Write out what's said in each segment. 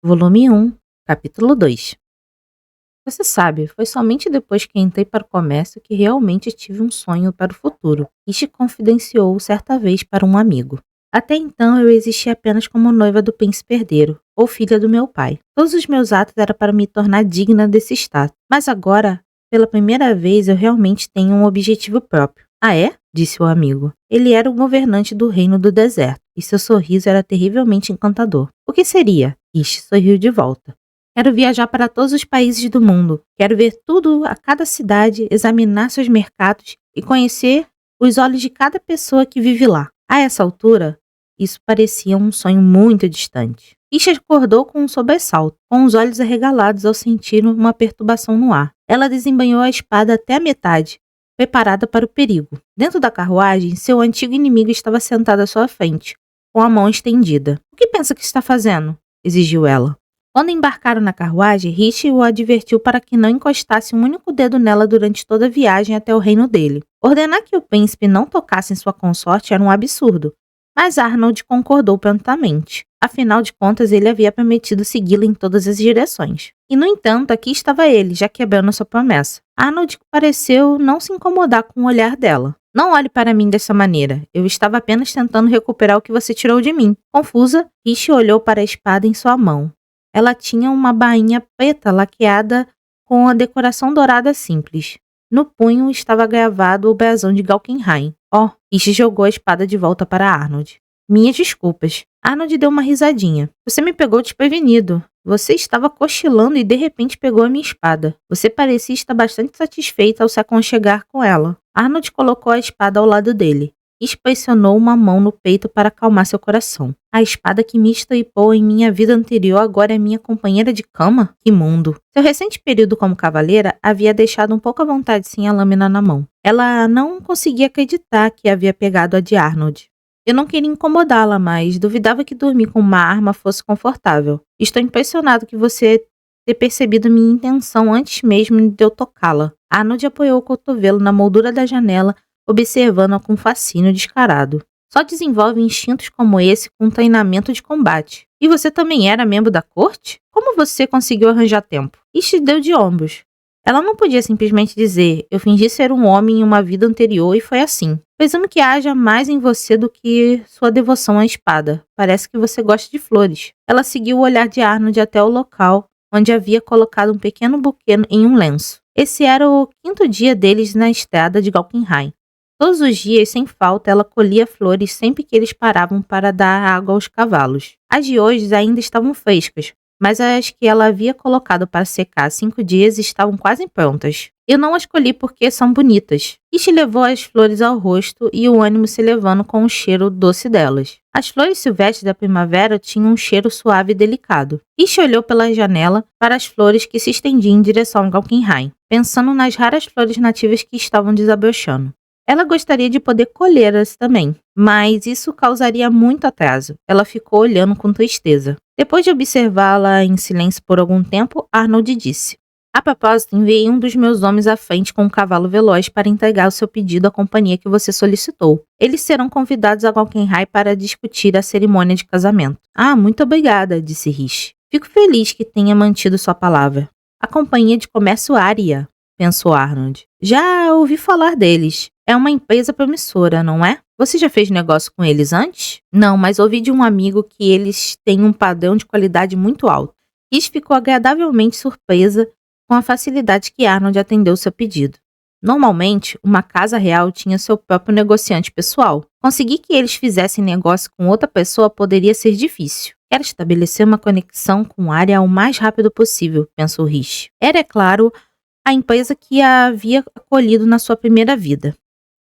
Volume 1, Capítulo 2. Você sabe, foi somente depois que entrei para o comércio que realmente tive um sonho para o futuro. Ishi confidenciou certa vez para um amigo. Até então eu existia apenas como noiva do príncipe herdeiro, ou filha do meu pai. Todos os meus atos eram para me tornar digna desse status. Mas agora, pela primeira vez, eu realmente tenho um objetivo próprio. Ah é? Disse o amigo. Ele era o governante do reino do deserto, e seu sorriso era terrivelmente encantador. O que seria? Ishi sorriu de volta. Quero viajar para todos os países do mundo. Quero ver tudo a cada cidade, examinar seus mercados e conhecer os olhos de cada pessoa que vive lá. A essa altura, isso parecia um sonho muito distante. Ishi acordou com um sobressalto, com os olhos arregalados ao sentir uma perturbação no ar. Ela desembainhou a espada até a metade, preparada para o perigo. Dentro da carruagem, seu antigo inimigo estava sentado à sua frente, com a mão estendida. O que pensa que está fazendo? Exigiu ela. Quando embarcaram na carruagem, Rishi o advertiu para que não encostasse um único dedo nela durante toda a viagem até o reino dele. Ordenar que o príncipe não tocasse em sua consorte era um absurdo, mas Arnold concordou prontamente. Afinal de contas, ele havia prometido segui-la em todas as direções. E, no entanto, aqui estava ele, já quebrando sua promessa. Arnold pareceu não se incomodar com o olhar dela. Não olhe para mim dessa maneira. Eu estava apenas tentando recuperar o que você tirou de mim. Confusa, Rishi olhou para a espada em sua mão. Ela tinha uma bainha preta laqueada com a decoração dourada simples. No punho estava gravado o brasão de Galkenheim. Ishi jogou a espada de volta para Arnold. Minhas desculpas. Arnold deu uma risadinha. Você me pegou desprevenido. Você estava cochilando e de repente pegou a minha espada. Você parecia estar bastante satisfeita ao se aconchegar com ela. Arnold colocou a espada ao lado dele. Pressionou uma mão no peito para acalmar seu coração. A espada que me estripou em minha vida anterior agora é minha companheira de cama? Que mundo! Seu recente período como cavaleira havia deixado um pouco à vontade sem a lâmina na mão. Ela não conseguia acreditar que havia pegado a de Arnold. Eu não queria incomodá-la, mas duvidava que dormir com uma arma fosse confortável. Estou impressionado que você ter percebido minha intenção antes mesmo de eu tocá-la. Arnold apoiou o cotovelo na moldura da janela, observando-a com fascínio descarado. Só desenvolve instintos como esse com treinamento de combate. E você também era membro da corte? Como você conseguiu arranjar tempo? Ishi deu de ombros. Ela não podia simplesmente dizer, eu fingi ser um homem em uma vida anterior e foi assim. Presumo que haja mais em você do que sua devoção à espada. Parece que você gosta de flores. Ela seguiu o olhar de Arnold até o local onde havia colocado um pequeno buquê em um lenço. Esse era o 5º dia deles na estrada de Galkenheim. Todos os dias, sem falta, ela colhia flores sempre que eles paravam para dar água aos cavalos. As de hoje ainda estavam frescas, mas as que ela havia colocado para secar há 5 dias estavam quase prontas. Eu não as colhi porque são bonitas. Ishi levou as flores ao rosto e o ânimo se elevando com o cheiro doce delas. As flores silvestres da primavera tinham um cheiro suave e delicado. Ishi olhou pela janela para as flores que se estendiam em direção ao Galkenheim, pensando nas raras flores nativas que estavam desabrochando. Ela gostaria de poder colhê-las também, mas isso causaria muito atraso. Ela ficou olhando com tristeza. Depois de observá-la em silêncio por algum tempo, Arnold disse: a propósito, enviei um dos meus homens à frente com um cavalo veloz para entregar o seu pedido à companhia que você solicitou. Eles serão convidados a Galkenheim para discutir a cerimônia de casamento. Ah, muito obrigada, disse Rishi. Fico feliz que tenha mantido sua palavra. A companhia de comércio Ária, pensou Arnold. Já ouvi falar deles. É uma empresa promissora, não é? Você já fez negócio com eles antes? Não, mas ouvi de um amigo que eles têm um padrão de qualidade muito alto. Rishi ficou agradavelmente surpresa com a facilidade que Arnold atendeu seu pedido. Normalmente, uma casa real tinha seu próprio negociante pessoal. Conseguir que eles fizessem negócio com outra pessoa poderia ser difícil. Quero estabelecer uma conexão com Ária o mais rápido possível, pensou Rishi. Era, é claro, a empresa que a havia acolhido na sua primeira vida.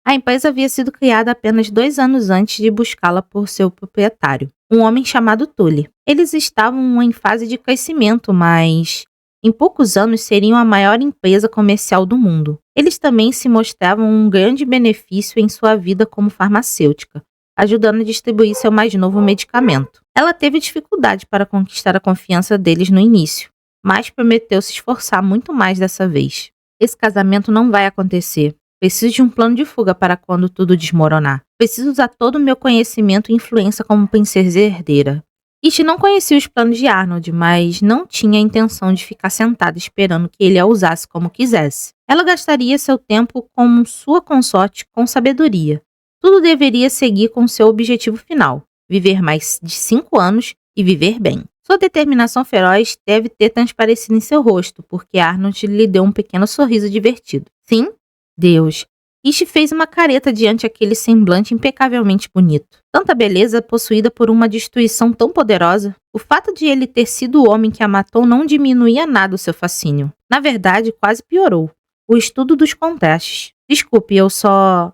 A empresa havia sido criada apenas 2 anos antes de buscá-la por seu proprietário, um homem chamado Tully. Eles estavam em fase de crescimento, mas em poucos anos seriam a maior empresa comercial do mundo. Eles também se mostravam um grande benefício em sua vida como farmacêutica, ajudando a distribuir seu mais novo medicamento. Ela teve dificuldade para conquistar a confiança deles no início, mas prometeu se esforçar muito mais dessa vez. Esse casamento não vai acontecer. Preciso de um plano de fuga para quando tudo desmoronar. Preciso usar todo o meu conhecimento e influência como princesa herdeira. Ishi não conhecia os planos de Arnold, mas não tinha a intenção de ficar sentada esperando que ele a usasse como quisesse. Ela gastaria seu tempo como sua consorte com sabedoria. Tudo deveria seguir com seu objetivo final, viver mais de 5 anos e viver bem. Sua determinação feroz deve ter transparecido em seu rosto, porque Arnold lhe deu um pequeno sorriso divertido. Sim? Deus. Ishi fez uma careta diante aquele semblante impecavelmente bonito. Tanta beleza possuída por uma destruição tão poderosa. O fato de ele ter sido o homem que a matou não diminuía nada o seu fascínio. Na verdade, quase piorou. O estudo dos contrastes. Desculpe, eu só...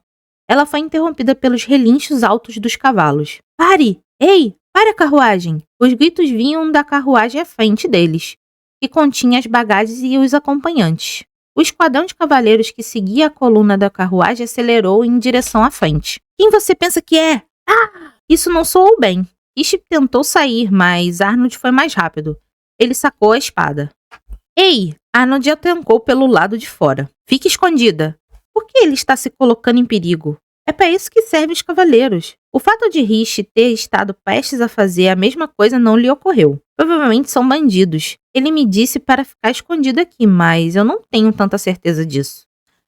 Ela foi interrompida pelos relinchos altos dos cavalos. Pare! Ei! Pare a carruagem! Os gritos vinham da carruagem à frente deles, que continha as bagagens e os acompanhantes. O esquadrão de cavaleiros que seguia a coluna da carruagem acelerou em direção à frente. Quem você pensa que é? Ah! Isso não soou bem. Ishi tentou sair, mas Arnold foi mais rápido. Ele sacou a espada. Ei! Arnold a trancou pelo lado de fora. Fique escondida. Por que ele está se colocando em perigo? É para isso que servem os cavaleiros. O fato de Ishi ter estado prestes a fazer a mesma coisa não lhe ocorreu. Provavelmente são bandidos. Ele me disse para ficar escondido aqui, mas eu não tenho tanta certeza disso.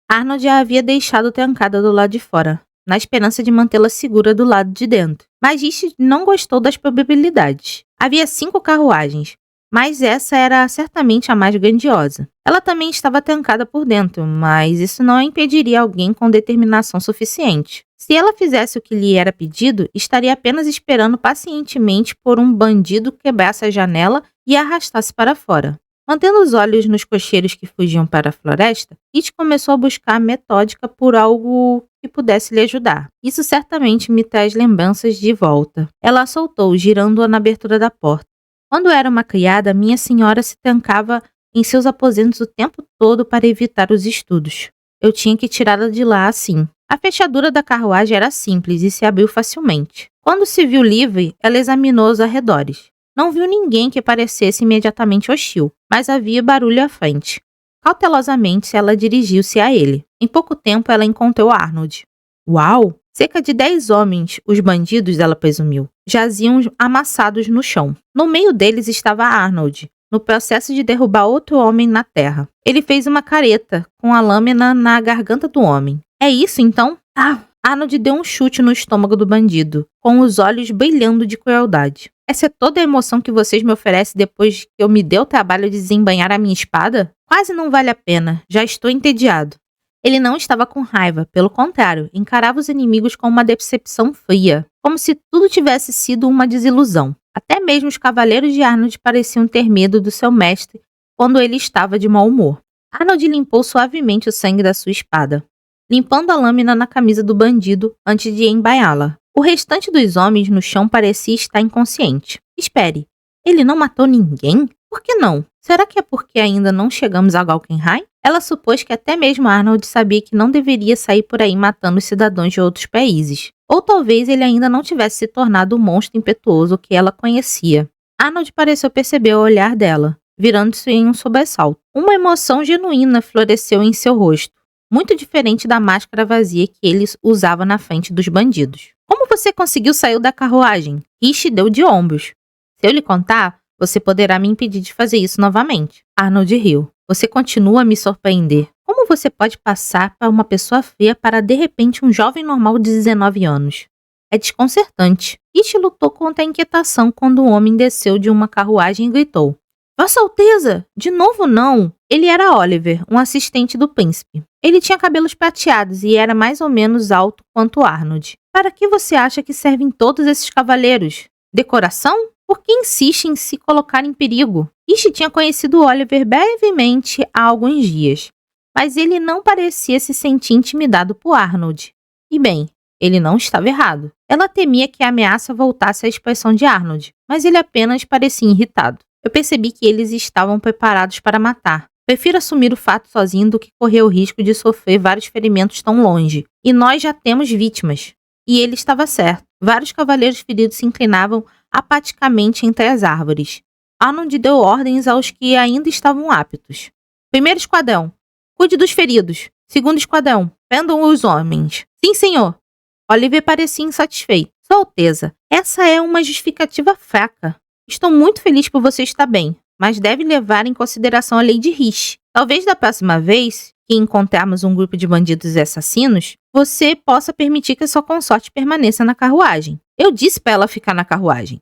Arnold a havia deixado trancada do lado de fora, na esperança de mantê-la segura do lado de dentro. Mas Ishi não gostou das probabilidades. Havia 5 carruagens, mas essa era certamente a mais grandiosa. Ela também estava trancada por dentro, mas isso não a impediria alguém com determinação suficiente. Se ela fizesse o que lhe era pedido, estaria apenas esperando pacientemente por um bandido quebrasse a janela e a arrastasse para fora. Mantendo os olhos nos cocheiros que fugiam para a floresta, Ishi começou a buscar metódica por algo que pudesse lhe ajudar. Isso certamente me traz lembranças de volta. Ela a soltou, girando-a na abertura da porta. Quando era uma criada, minha senhora se trancava em seus aposentos o tempo todo para evitar os estudos. Eu tinha que tirá-la de lá assim. A fechadura da carruagem era simples e se abriu facilmente. Quando se viu livre, ela examinou os arredores. Não viu ninguém que parecesse imediatamente hostil, mas havia barulho à frente. Cautelosamente, ela dirigiu-se a ele. Em pouco tempo, ela encontrou Arnold. Uau! Cerca de 10 homens, os bandidos, ela presumiu, jaziam amassados no chão. No meio deles estava Arnold, no processo de derrubar outro homem na terra. Ele fez uma careta, com a lâmina na garganta do homem. É isso, então? Ah! Arnold deu um chute no estômago do bandido, com os olhos brilhando de crueldade. Essa é toda a emoção que vocês me oferecem depois que eu me dei o trabalho de desembainhar a minha espada? Quase não vale a pena, já estou entediado. Ele não estava com raiva, pelo contrário, encarava os inimigos com uma decepção fria, como se tudo tivesse sido uma desilusão. Até mesmo os cavaleiros de Arnold pareciam ter medo do seu mestre quando ele estava de mau humor. Arnold limpou suavemente o sangue da sua espada, limpando a lâmina na camisa do bandido antes de embaiá-la. O restante dos homens no chão parecia estar inconsciente. Espere, ele não matou ninguém? Por que não? Será que é porque ainda não chegamos a Galkenheim? Ela supôs que até mesmo Arnold sabia que não deveria sair por aí matando os cidadãos de outros países. Ou talvez ele ainda não tivesse se tornado o monstro impetuoso que ela conhecia. Arnold pareceu perceber o olhar dela, virando-se em um sobressalto. Uma emoção genuína floresceu em seu rosto, muito diferente da máscara vazia que ele usava na frente dos bandidos. Como você conseguiu sair da carruagem? Ishi deu de ombros. Se eu lhe contar, você poderá me impedir de fazer isso novamente. Arnold riu. Você continua a me surpreender. Como você pode passar para uma pessoa feia para de repente um jovem normal de 19 anos? É desconcertante. Ishi lutou contra a inquietação quando o homem desceu de uma carruagem e gritou. Vossa Alteza! De novo não! Ele era Oliver, um assistente do príncipe. Ele tinha cabelos prateados e era mais ou menos alto quanto Arnold. Para que você acha que servem todos esses cavaleiros? Decoração? Por que insiste em se colocar em perigo? Ishi tinha conhecido Oliver brevemente há alguns dias, mas ele não parecia se sentir intimidado por Arnold. E bem, ele não estava errado. Ela temia que a ameaça voltasse à expressão de Arnold, mas ele apenas parecia irritado. Eu percebi que eles estavam preparados para matar. Prefiro assumir o fato sozinho do que correr o risco de sofrer vários ferimentos tão longe. E nós já temos vítimas. E ele estava certo. Vários cavaleiros feridos se inclinavam apaticamente entre as árvores. Arnold deu ordens aos que ainda estavam aptos. Primeiro esquadrão, cuide dos feridos. Segundo esquadrão, prendam os homens. Sim, senhor. Oliver parecia insatisfeito. Sua Alteza, essa é uma justificativa fraca. Estou muito feliz por você estar bem, mas deve levar em consideração a lei de Risch. Talvez da próxima vez que encontrarmos um grupo de bandidos e assassinos, você possa permitir que sua consorte permaneça na carruagem. Eu disse para ela ficar na carruagem.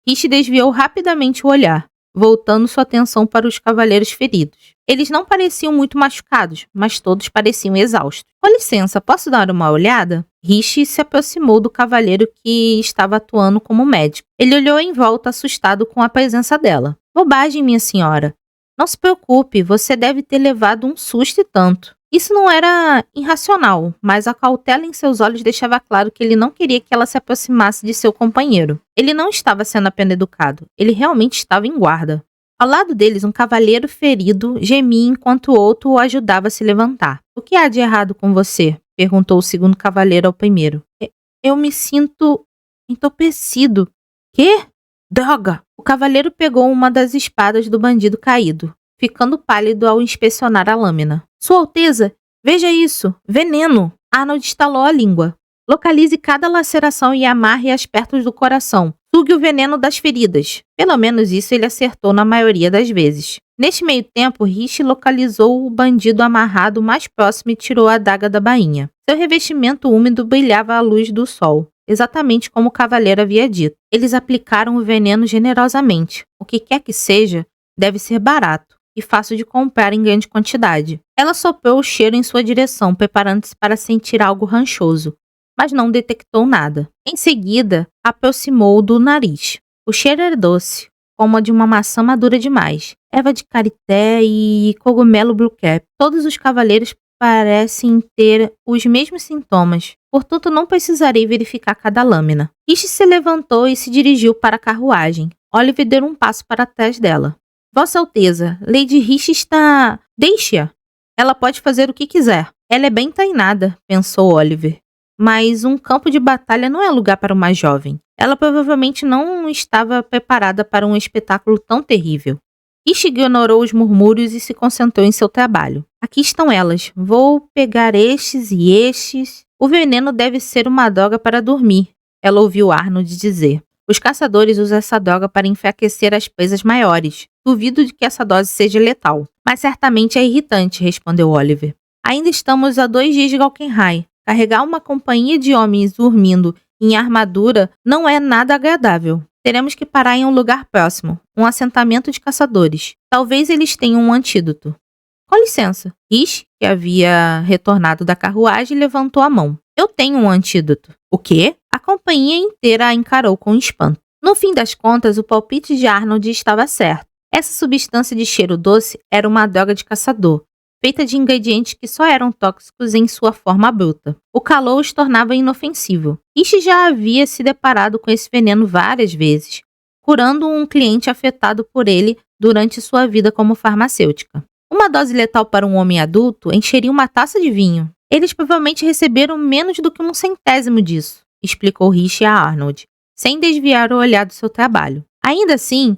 Risch desviou rapidamente o olhar, voltando sua atenção para os cavaleiros feridos. Eles não pareciam muito machucados, mas todos pareciam exaustos. Com licença, posso dar uma olhada? Risch se aproximou do cavaleiro que estava atuando como médico. Ele olhou em volta, assustado com a presença dela. Bobagem, minha senhora. Não se preocupe, você deve ter levado um susto e tanto. Isso não era irracional, mas a cautela em seus olhos deixava claro que ele não queria que ela se aproximasse de seu companheiro. Ele não estava sendo apenas educado, ele realmente estava em guarda. Ao lado deles, um cavaleiro ferido gemia enquanto o outro o ajudava a se levantar. O que há de errado com você? Perguntou o segundo cavaleiro ao primeiro. Eu me sinto entorpecido. Quê? Droga! O cavaleiro pegou uma das espadas do bandido caído, ficando pálido ao inspecionar a lâmina. Sua Alteza, veja isso! Veneno! Arnold estalou a língua. Localize cada laceração e amarre-as perto do coração. Sugue o veneno das feridas. Pelo menos isso ele acertou na maioria das vezes. Neste meio tempo, Risch localizou o bandido amarrado mais próximo e tirou a adaga da bainha. Seu revestimento úmido brilhava à luz do sol, exatamente como o cavaleiro havia dito. Eles aplicaram o veneno generosamente. O que quer que seja, deve ser barato e fácil de comprar em grande quantidade. Ela soprou o cheiro em sua direção, preparando-se para sentir algo ranchoso, mas não detectou nada. Em seguida, aproximou do nariz. O cheiro era doce, como a de uma maçã madura demais. Erva de karité e cogumelo blue cap. Todos os cavaleiros parecem ter os mesmos sintomas, portanto não precisarei verificar cada lâmina. Risch se levantou e se dirigiu para a carruagem. Oliver deu um passo para trás dela. Vossa Alteza, Lady Risch está... Deixe-a. Ela pode fazer o que quiser. Ela é bem treinada, pensou Oliver. Mas um campo de batalha não é lugar para uma jovem. Ela provavelmente não estava preparada para um espetáculo tão terrível. Risch ignorou os murmúrios e se concentrou em seu trabalho. Aqui estão elas. Vou pegar estes e estes. O veneno deve ser uma droga para dormir, ela ouviu Arnold dizer. Os caçadores usam essa droga para enfraquecer as presas maiores. Duvido de que essa dose seja letal. Mas certamente é irritante, respondeu Oliver. Ainda estamos a 2 dias de Galkenheim. Carregar uma companhia de homens dormindo em armadura não é nada agradável. Teremos que parar em um lugar próximo, um assentamento de caçadores. Talvez eles tenham um antídoto. Com licença. Risch, que havia retornado da carruagem, levantou a mão. Eu tenho um antídoto. O quê? A companhia inteira a encarou com espanto. No fim das contas, o palpite de Arnold estava certo. Essa substância de cheiro doce era uma droga de caçador, feita de ingredientes que só eram tóxicos em sua forma bruta. O calor os tornava inofensivo. Risch já havia se deparado com esse veneno várias vezes, curando um cliente afetado por ele durante sua vida como farmacêutica. Uma dose letal para um homem adulto encheria uma taça de vinho. Eles provavelmente receberam menos do que 1/100º disso, explicou Risch a Arnold, sem desviar o olhar do seu trabalho. Ainda assim,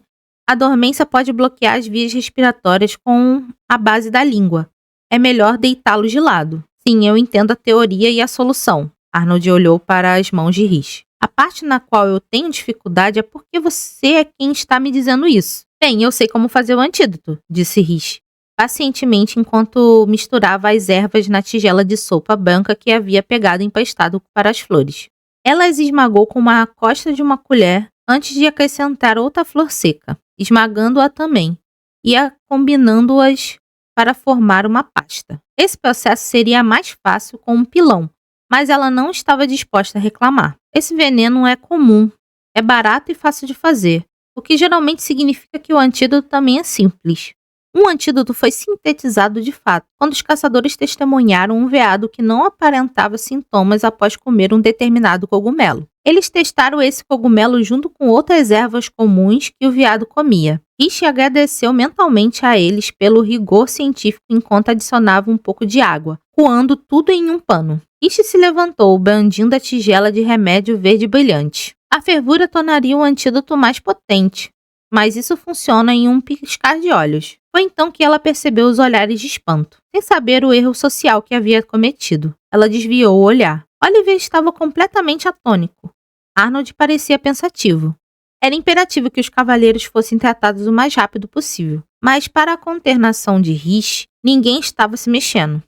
a dormência pode bloquear as vias respiratórias com a base da língua. É melhor deitá-los de lado. Sim, eu entendo a teoria e a solução. Arnold olhou para as mãos de Risch. A parte na qual eu tenho dificuldade é porque você é quem está me dizendo isso. Bem, eu sei como fazer o antídoto, disse Risch, pacientemente enquanto misturava as ervas na tigela de sopa branca que havia pegado emprestado para as flores. Ela as esmagou com a costa de uma colher antes de acrescentar outra flor seca, esmagando-a também, e combinando-as para formar uma pasta. Esse processo seria mais fácil com um pilão, mas ela não estava disposta a reclamar. Esse veneno é comum, é barato e fácil de fazer, o que geralmente significa que o antídoto também é simples. Um antídoto foi sintetizado de fato, quando os caçadores testemunharam um veado que não aparentava sintomas após comer um determinado cogumelo. Eles testaram esse cogumelo junto com outras ervas comuns que o veado comia. Risch agradeceu mentalmente a eles pelo rigor científico enquanto adicionava um pouco de água, coando tudo em um pano. Risch se levantou, brandindo a tigela de remédio verde brilhante. A fervura tornaria o antídoto mais potente, mas isso funciona em um piscar de olhos. Foi então que ela percebeu os olhares de espanto, sem saber o erro social que havia cometido. Ela desviou o olhar. Oliver estava completamente atônico. Arnold parecia pensativo. Era imperativo que os cavaleiros fossem tratados o mais rápido possível. Mas para a consternação de Rish, ninguém estava se mexendo.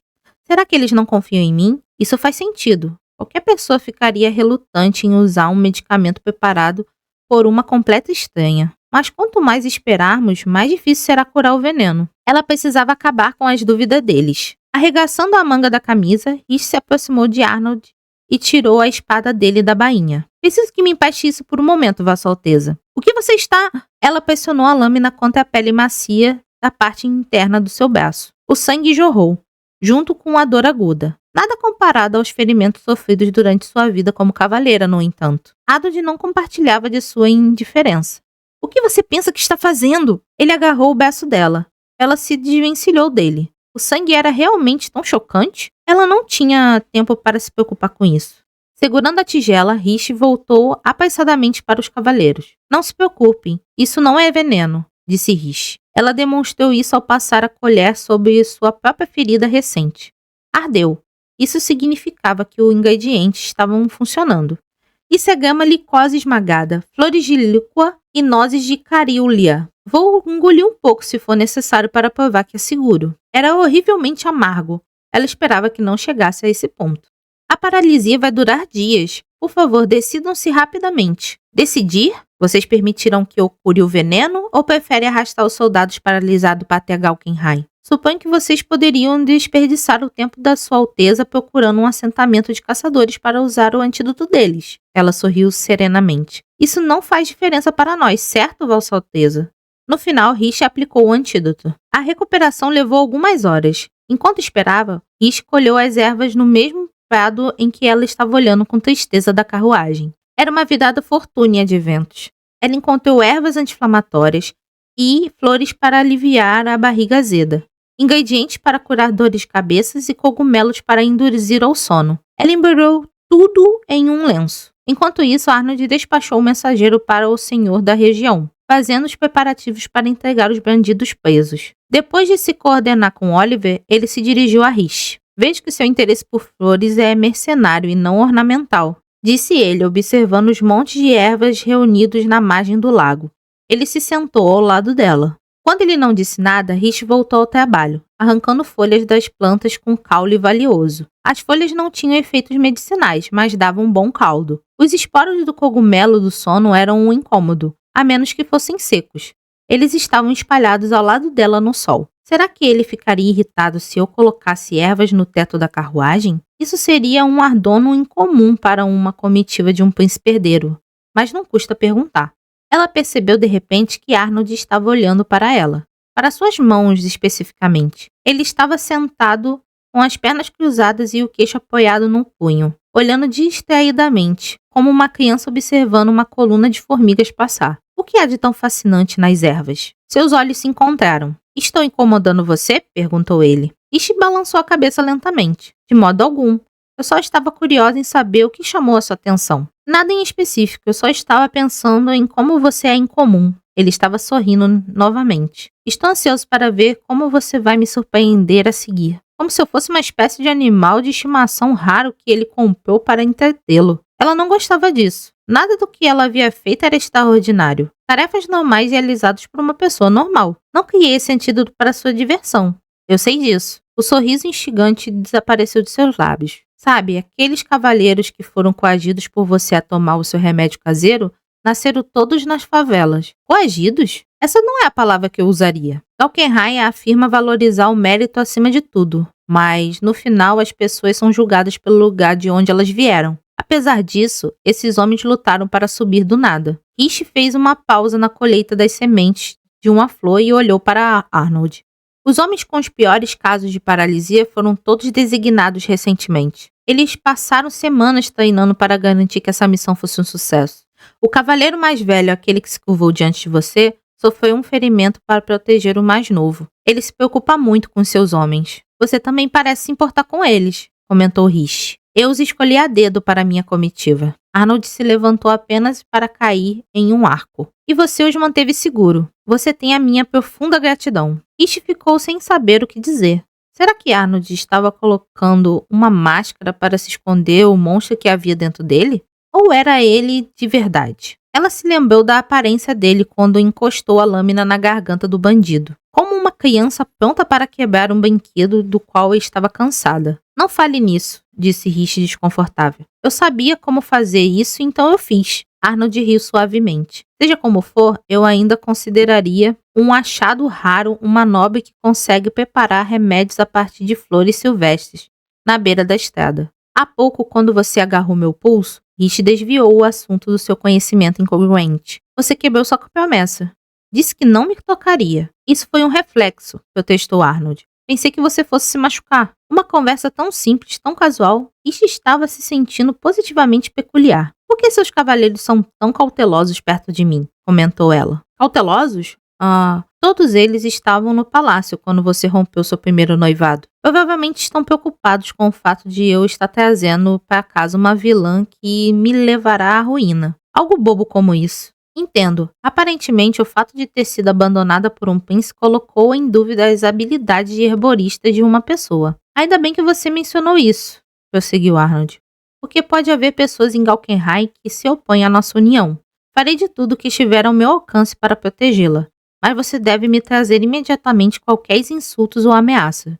Será que eles não confiam em mim? Isso faz sentido. Qualquer pessoa ficaria relutante em usar um medicamento preparado por uma completa estranha. Mas quanto mais esperarmos, mais difícil será curar o veneno. Ela precisava acabar com as dúvidas deles. Arregaçando a manga da camisa, Rish se aproximou de Arnold e tirou a espada dele da bainha. Preciso que me empreste isso por um momento, Vossa Alteza. O que você está... Ela pressionou a lâmina contra a pele macia da parte interna do seu braço. O sangue jorrou, junto com a dor aguda. Nada comparado aos ferimentos sofridos durante sua vida como cavaleira, no entanto. Arnold não compartilhava de sua indiferença. O que você pensa que está fazendo? Ele agarrou o braço dela. Ela se desvencilhou dele. O sangue era realmente tão chocante? Ela não tinha tempo para se preocupar com isso. Segurando a tigela, Rish voltou apressadamente para os cavaleiros. Não se preocupem, isso não é veneno, disse Rish. Ela demonstrou isso ao passar a colher sobre sua própria ferida recente. Ardeu. Isso significava que os ingredientes estavam funcionando. Isso é gama licose esmagada, flores de líqua e nozes de caríolia. Vou engolir um pouco se for necessário para provar que é seguro. Era horrivelmente amargo. Ela esperava que não chegasse a esse ponto. A paralisia vai durar dias. Por favor, decidam-se rapidamente. Decidir? Vocês permitirão que eu cure o veneno ou preferem arrastar os soldados paralisados para até Galkenheim? Suponho que vocês poderiam desperdiçar o tempo da Sua Alteza procurando um assentamento de caçadores para usar o antídoto deles. Ela sorriu serenamente. Isso não faz diferença para nós, certo, Vossa Alteza? No final, Rish aplicou o antídoto. A recuperação levou algumas horas. Enquanto esperava, Rish colheu as ervas no mesmo prado em que ela estava olhando com tristeza da carruagem. Era uma virada fortuna de ventos. Ela encontrou ervas anti-inflamatórias e flores para aliviar a barriga azeda, ingredientes para curar dores de cabeça e cogumelos para induzir ao sono. Ela embrulhou tudo em um lenço. Enquanto isso, Arnold despachou o mensageiro para o senhor da região, fazendo os preparativos para entregar os bandidos presos. Depois de se coordenar com Oliver, ele se dirigiu a Rish. Vejo que seu interesse por flores é mercenário e não ornamental, disse ele, observando os montes de ervas reunidos na margem do lago. Ele se sentou ao lado dela. Quando ele não disse nada, Rish voltou ao trabalho, arrancando folhas das plantas com caule valioso. As folhas não tinham efeitos medicinais, mas davam um bom caldo. Os esporos do cogumelo do sono eram um incômodo, a menos que fossem secos. Eles estavam espalhados ao lado dela no sol. Será que ele ficaria irritado se eu colocasse ervas no teto da carruagem? Isso seria um ardono incomum para uma comitiva de um príncipe herdeiro, mas não custa perguntar. Ela percebeu de repente que Arnold estava olhando para ela, para suas mãos especificamente. Ele estava sentado com as pernas cruzadas e o queixo apoiado no punho, olhando distraidamente, como uma criança observando uma coluna de formigas passar. O que há de tão fascinante nas ervas? Seus olhos se encontraram. Estou incomodando você? Perguntou ele. Rish balançou a cabeça lentamente. De modo algum. Eu só estava curiosa em saber o que chamou a sua atenção. Nada em específico, eu só estava pensando em como você é incomum. Ele estava sorrindo novamente. Estou ansioso para ver como você vai me surpreender a seguir. Como se eu fosse uma espécie de animal de estimação raro que ele comprou para entretê-lo. Ela não gostava disso. Nada do que ela havia feito era extraordinário. Tarefas normais realizadas por uma pessoa normal. Não criei esse antídoto para sua diversão. Eu sei disso. O sorriso instigante desapareceu de seus lábios. Sabe, aqueles cavalheiros que foram coagidos por você a tomar o seu remédio caseiro nasceram todos nas favelas. Coagidos? Essa não é a palavra que eu usaria. Galkenheim afirma valorizar o mérito acima de tudo. Mas, no final, as pessoas são julgadas pelo lugar de onde elas vieram. Apesar disso, esses homens lutaram para subir do nada. Rish fez uma pausa na colheita das sementes de uma flor e olhou para Arnold. Os homens com os piores casos de paralisia foram todos designados recentemente. Eles passaram semanas treinando para garantir que essa missão fosse um sucesso. O cavaleiro mais velho, aquele que se curvou diante de você, sofreu um ferimento para proteger o mais novo. Ele se preocupa muito com seus homens. Você também parece se importar com eles, comentou Rish. Eu os escolhi a dedo para minha comitiva. Arnold se levantou apenas para cair em um arco. E você os manteve seguro. Você tem a minha profunda gratidão. Rish ficou sem saber o que dizer. Será que Arnold estava colocando uma máscara para se esconder o monstro que havia dentro dele? Ou era ele de verdade? Ela se lembrou da aparência dele quando encostou a lâmina na garganta do bandido, como uma criança pronta para quebrar um brinquedo do qual estava cansada. Não fale nisso, disse Rich desconfortável. Eu sabia como fazer isso, então eu fiz. Arnold riu suavemente. Seja como for, eu ainda consideraria um achado raro uma nobre que consegue preparar remédios a partir de flores silvestres, na beira da estrada. Há pouco, quando você agarrou meu pulso, Rich desviou o assunto do seu conhecimento incongruente. Você quebrou sua promessa. Disse que não me tocaria. Isso foi um reflexo, protestou Arnold. Pensei que você fosse se machucar. Uma conversa tão simples, tão casual. Rich estava se sentindo positivamente peculiar. Por que seus cavalheiros são tão cautelosos perto de mim? Comentou ela. Cautelosos? Todos eles estavam no palácio quando você rompeu seu primeiro noivado. Provavelmente estão preocupados com o fato de eu estar trazendo para casa uma vilã que me levará à ruína. Algo bobo como isso. Entendo. Aparentemente, o fato de ter sido abandonada por um príncipe colocou em dúvida as habilidades de herborista de uma pessoa. Ainda bem que você mencionou isso, prosseguiu Arnold. Porque pode haver pessoas em Galkenheim que se opõem à nossa união. Farei de tudo que estiver ao meu alcance para protegê-la. Mas você deve me trazer imediatamente qualquer insultos ou ameaça.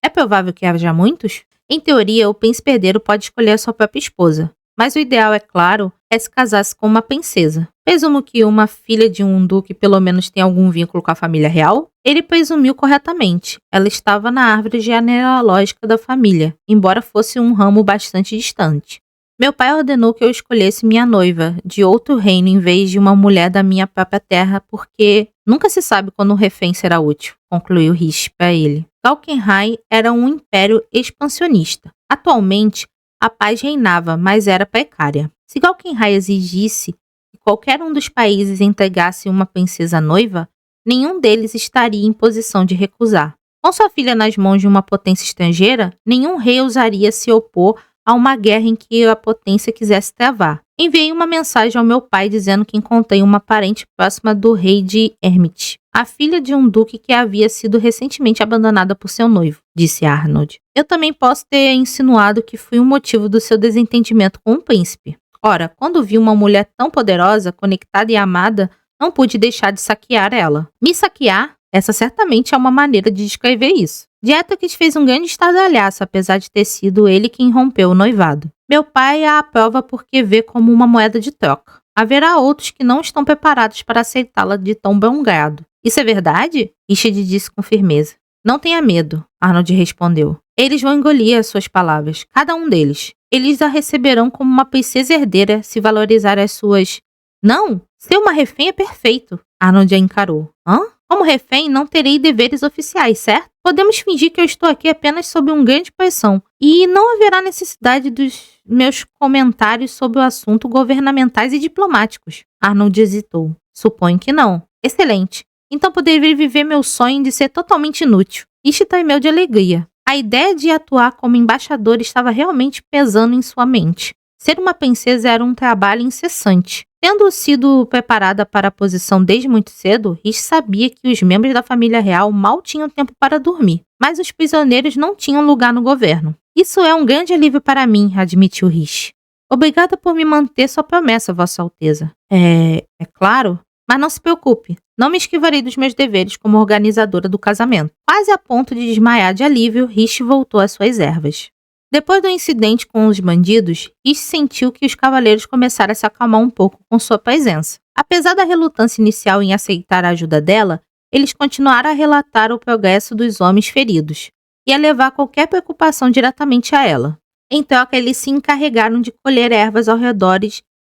É provável que haja muitos? Em teoria, o príncipe herdeiro pode escolher a sua própria esposa. Mas o ideal, é claro, é se casasse com uma princesa. Presumo que uma filha de um duque pelo menos tem algum vínculo com a família real? Ele presumiu corretamente. Ela estava na árvore genealógica da família, embora fosse um ramo bastante distante. Meu pai ordenou que eu escolhesse minha noiva de outro reino em vez de uma mulher da minha própria terra, porque nunca se sabe quando um refém será útil, concluiu Rich para ele. Galkenheim era um império expansionista. Atualmente, a paz reinava, mas era precária. Se Galkenheim exigisse que qualquer um dos países entregasse uma princesa noiva, nenhum deles estaria em posição de recusar. Com sua filha nas mãos de uma potência estrangeira, nenhum rei ousaria se opor a uma guerra em que a potência quisesse travar. Enviei uma mensagem ao meu pai dizendo que encontrei uma parente próxima do rei de Hermit, a filha de um duque que havia sido recentemente abandonada por seu noivo, disse Arnold. Eu também posso ter insinuado que fui o motivo do seu desentendimento com o príncipe. Ora, quando vi uma mulher tão poderosa, conectada e amada, não pude deixar de saquear ela. Me saquear? Essa certamente é uma maneira de descrever isso. Dietrich fez um grande estardalhaço, apesar de ter sido ele quem rompeu o noivado. Meu pai a aprova porque vê como uma moeda de troca. Haverá outros que não estão preparados para aceitá-la de tão bom grado. Isso é verdade? Richard disse com firmeza. Não tenha medo, Arnold respondeu. Eles vão engolir as suas palavras, cada um deles. Eles a receberão como uma princesa herdeira se valorizar as suas... Não, ser uma refém é perfeito, Arnold a encarou. Hã? Como refém, não terei deveres oficiais, certo? Podemos fingir que eu estou aqui apenas sob uma grande pressão, e não haverá necessidade dos meus comentários sobre o assunto governamentais e diplomáticos. Arnold hesitou. Suponho que não. Excelente. Então poderia viver meu sonho de ser totalmente inútil. Isto tremeu de alegria. A ideia de atuar como embaixador estava realmente pesando em sua mente. Ser uma princesa era um trabalho incessante. Tendo sido preparada para a posição desde muito cedo, Rich sabia que os membros da família real mal tinham tempo para dormir, mas os prisioneiros não tinham lugar no governo. Isso é um grande alívio para mim, admitiu Rich. Obrigada por me manter sua promessa, Vossa Alteza. É claro, mas não se preocupe, não me esquivarei dos meus deveres como organizadora do casamento. Quase a ponto de desmaiar de alívio, Rich voltou às suas ervas. Depois do incidente com os bandidos, Rich sentiu que os cavaleiros começaram a se acalmar um pouco com sua presença. Apesar da relutância inicial em aceitar a ajuda dela, eles continuaram a relatar o progresso dos homens feridos e a levar qualquer preocupação diretamente a ela. Em troca, eles se encarregaram de colher ervas ao redor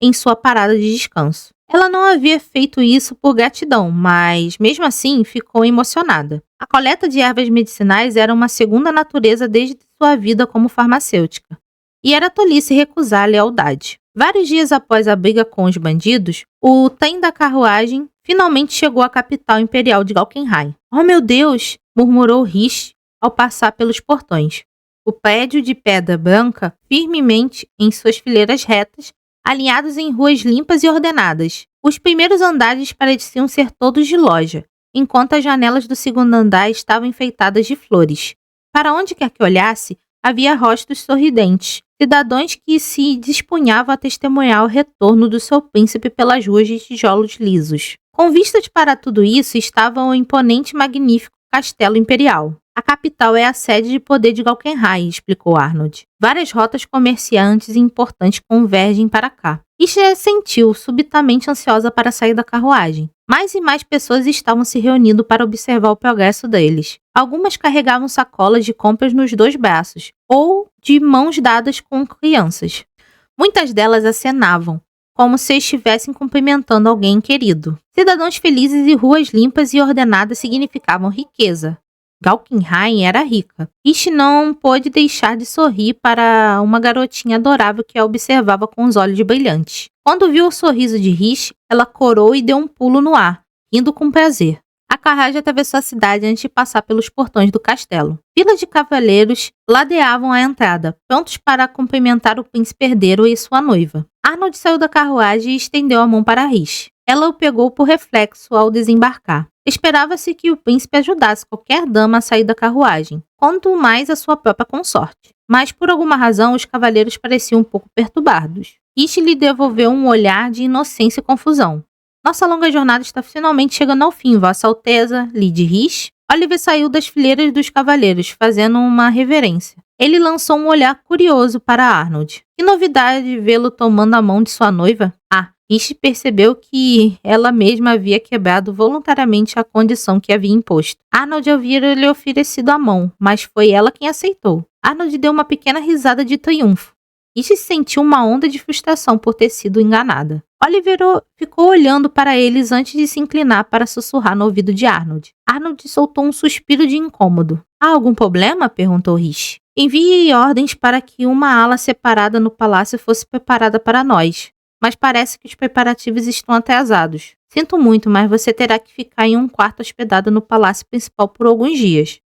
em sua parada de descanso. Ela não havia feito isso por gratidão, mas, mesmo assim, ficou emocionada. A coleta de ervas medicinais era uma segunda natureza desde sua vida como farmacêutica, e era tolice recusar a lealdade. Vários dias após a briga com os bandidos, o trem da carruagem finalmente chegou à capital imperial de Galkenheim. Oh meu Deus! Murmurou Rich ao passar pelos portões. O prédio de pedra branca, firmemente em suas fileiras retas, alinhados em ruas limpas e ordenadas. Os primeiros andares pareciam ser todos de loja, enquanto as janelas do segundo andar estavam enfeitadas de flores. Para onde quer que olhasse, havia rostos sorridentes, cidadãos que se dispunhavam a testemunhar o retorno do seu príncipe pelas ruas de tijolos lisos. Com vistas para tudo isso estava o imponente e magnífico Castelo Imperial. A capital é a sede de poder de Galkenheim, explicou Arnold. Várias rotas comerciantes e importantes convergem para cá. Isha sentiu subitamente ansiosa para sair da carruagem. Mais e mais pessoas estavam se reunindo para observar o progresso deles. Algumas carregavam sacolas de compras nos 2 braços, ou de mãos dadas com crianças. Muitas delas acenavam, como se estivessem cumprimentando alguém querido. Cidadãos felizes e ruas limpas e ordenadas significavam riqueza. Galkenheim era rica. Ish não pôde deixar de sorrir para uma garotinha adorável que a observava com os olhos brilhantes. Quando viu o sorriso de Ish, ela corou e deu um pulo no ar, rindo com prazer. A carruagem atravessou a cidade antes de passar pelos portões do castelo. Filas de cavaleiros ladeavam a entrada, prontos para cumprimentar o príncipe herdeiro e sua noiva. Arnold saiu da carruagem e estendeu a mão para Ish. Ela o pegou por reflexo ao desembarcar. Esperava-se que o príncipe ajudasse qualquer dama a sair da carruagem, quanto mais a sua própria consorte. Mas, por alguma razão, os cavaleiros pareciam um pouco perturbados. Ish lhe devolveu um olhar de inocência e confusão. Nossa longa jornada está finalmente chegando ao fim, Vossa Alteza, Lady Ish. Oliver saiu das fileiras dos cavaleiros, fazendo uma reverência. Ele lançou um olhar curioso para Arnold. Que novidade vê-lo tomando a mão de sua noiva? Ish percebeu que ela mesma havia quebrado voluntariamente a condição que havia imposto. Arnold havia lhe oferecido a mão, mas foi ela quem aceitou. Arnold deu uma pequena risada de triunfo. Ish sentiu uma onda de frustração por ter sido enganada. Oliver ficou olhando para eles antes de se inclinar para sussurrar no ouvido de Arnold. Arnold soltou um suspiro de incômodo. Há algum problema? Perguntou Ish. Envie ordens para que uma ala separada no palácio fosse preparada para nós. Mas parece que os preparativos estão atrasados. Sinto muito, mas você terá que ficar em um quarto hospedado no palácio principal por alguns dias.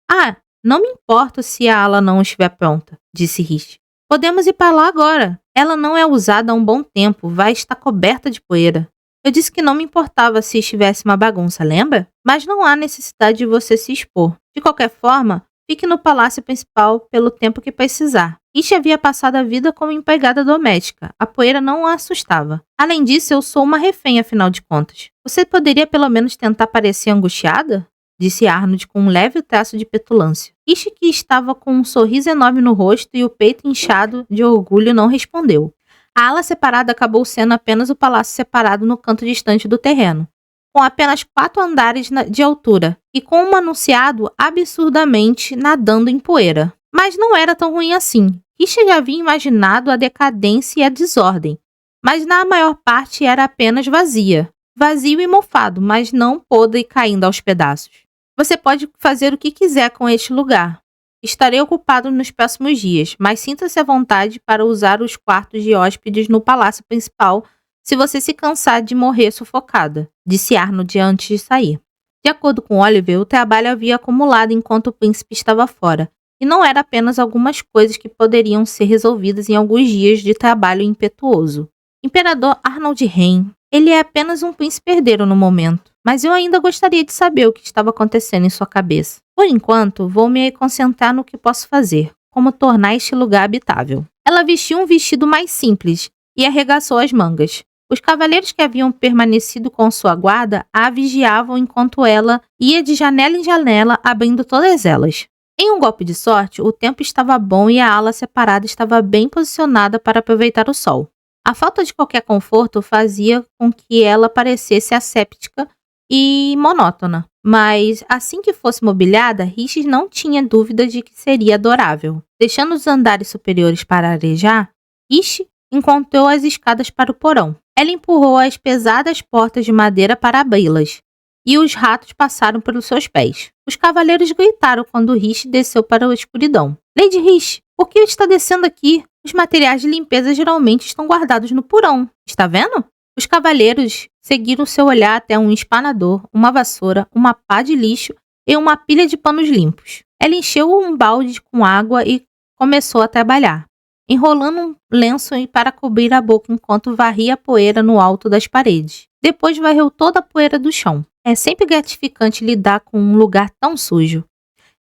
Não me importo se a ala não estiver pronta, disse Ish. Podemos ir para lá agora. Ela não é usada há um bom tempo, vai estar coberta de poeira. Eu disse que não me importava se estivesse uma bagunça, lembra? Mas não há necessidade de você se expor. De qualquer forma, fique no palácio principal pelo tempo que precisar. Ish havia passado a vida como empregada doméstica. A poeira não a assustava. Além disso, eu sou uma refém, afinal de contas. Você poderia pelo menos tentar parecer angustiada? Disse Arnold com um leve traço de petulância. Ish, que estava com um sorriso enorme no rosto e o peito inchado de orgulho, não respondeu. A ala separada acabou sendo apenas o palácio separado no canto distante do terreno, com apenas 4 andares de altura, e com um anunciado absurdamente nadando em poeira. Mas não era tão ruim assim. Ish já havia imaginado a decadência e a desordem, mas na maior parte era apenas vazia. Vazio e mofado, mas não podre e caindo aos pedaços. Você pode fazer o que quiser com este lugar. Estarei ocupado nos próximos dias, mas sinta-se à vontade para usar os quartos de hóspedes no palácio principal se você se cansar de morrer sufocada, disse Arnold antes de sair. De acordo com Oliver, o trabalho havia acumulado enquanto o príncipe estava fora, e não era apenas algumas coisas que poderiam ser resolvidas em alguns dias de trabalho impetuoso. Imperador Arnold Reign, ele é apenas um príncipe herdeiro no momento, mas eu ainda gostaria de saber o que estava acontecendo em sua cabeça. Por enquanto, vou me concentrar no que posso fazer, como tornar este lugar habitável. Ela vestiu um vestido mais simples e arregaçou as mangas. Os cavaleiros que haviam permanecido com sua guarda a vigiavam enquanto ela ia de janela em janela, abrindo todas elas. Em um golpe de sorte, o tempo estava bom e a ala separada estava bem posicionada para aproveitar o sol. A falta de qualquer conforto fazia com que ela parecesse asséptica e monótona, mas assim que fosse mobiliada, Riches não tinha dúvida de que seria adorável. Deixando os andares superiores para arejar, Ish encontrou as escadas para o porão. Ela empurrou as pesadas portas de madeira para abri-las, e os ratos passaram pelos seus pés. Os cavaleiros gritaram quando Rish desceu para a escuridão. Lady Rish, por que está descendo aqui? Os materiais de limpeza geralmente estão guardados no porão. Está vendo? Os cavaleiros seguiram seu olhar até um espanador, uma vassoura, uma pá de lixo e uma pilha de panos limpos. Ela encheu um balde com água e começou a trabalhar, enrolando um lenço para cobrir a boca enquanto varria a poeira no alto das paredes. Depois varreu toda a poeira do chão. É sempre gratificante lidar com um lugar tão sujo.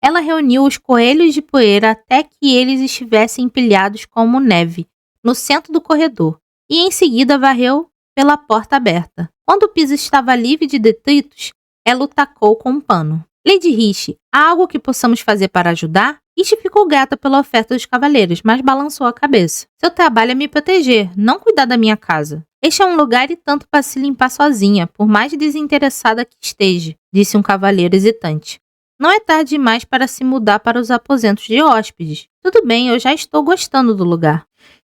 Ela reuniu os coelhos de poeira até que eles estivessem empilhados como neve no centro do corredor e em seguida varreu pela porta aberta. Quando o piso estava livre de detritos, ela o tacou com um pano. Lady Riche, há algo que possamos fazer para ajudar? Riche ficou grata pela oferta dos cavaleiros, mas balançou a cabeça. Seu trabalho é me proteger, não cuidar da minha casa. Este é um lugar e tanto para se limpar sozinha, por mais desinteressada que esteja, disse um cavaleiro hesitante. Não é tarde demais para se mudar para os aposentos de hóspedes. Tudo bem, eu já estou gostando do lugar.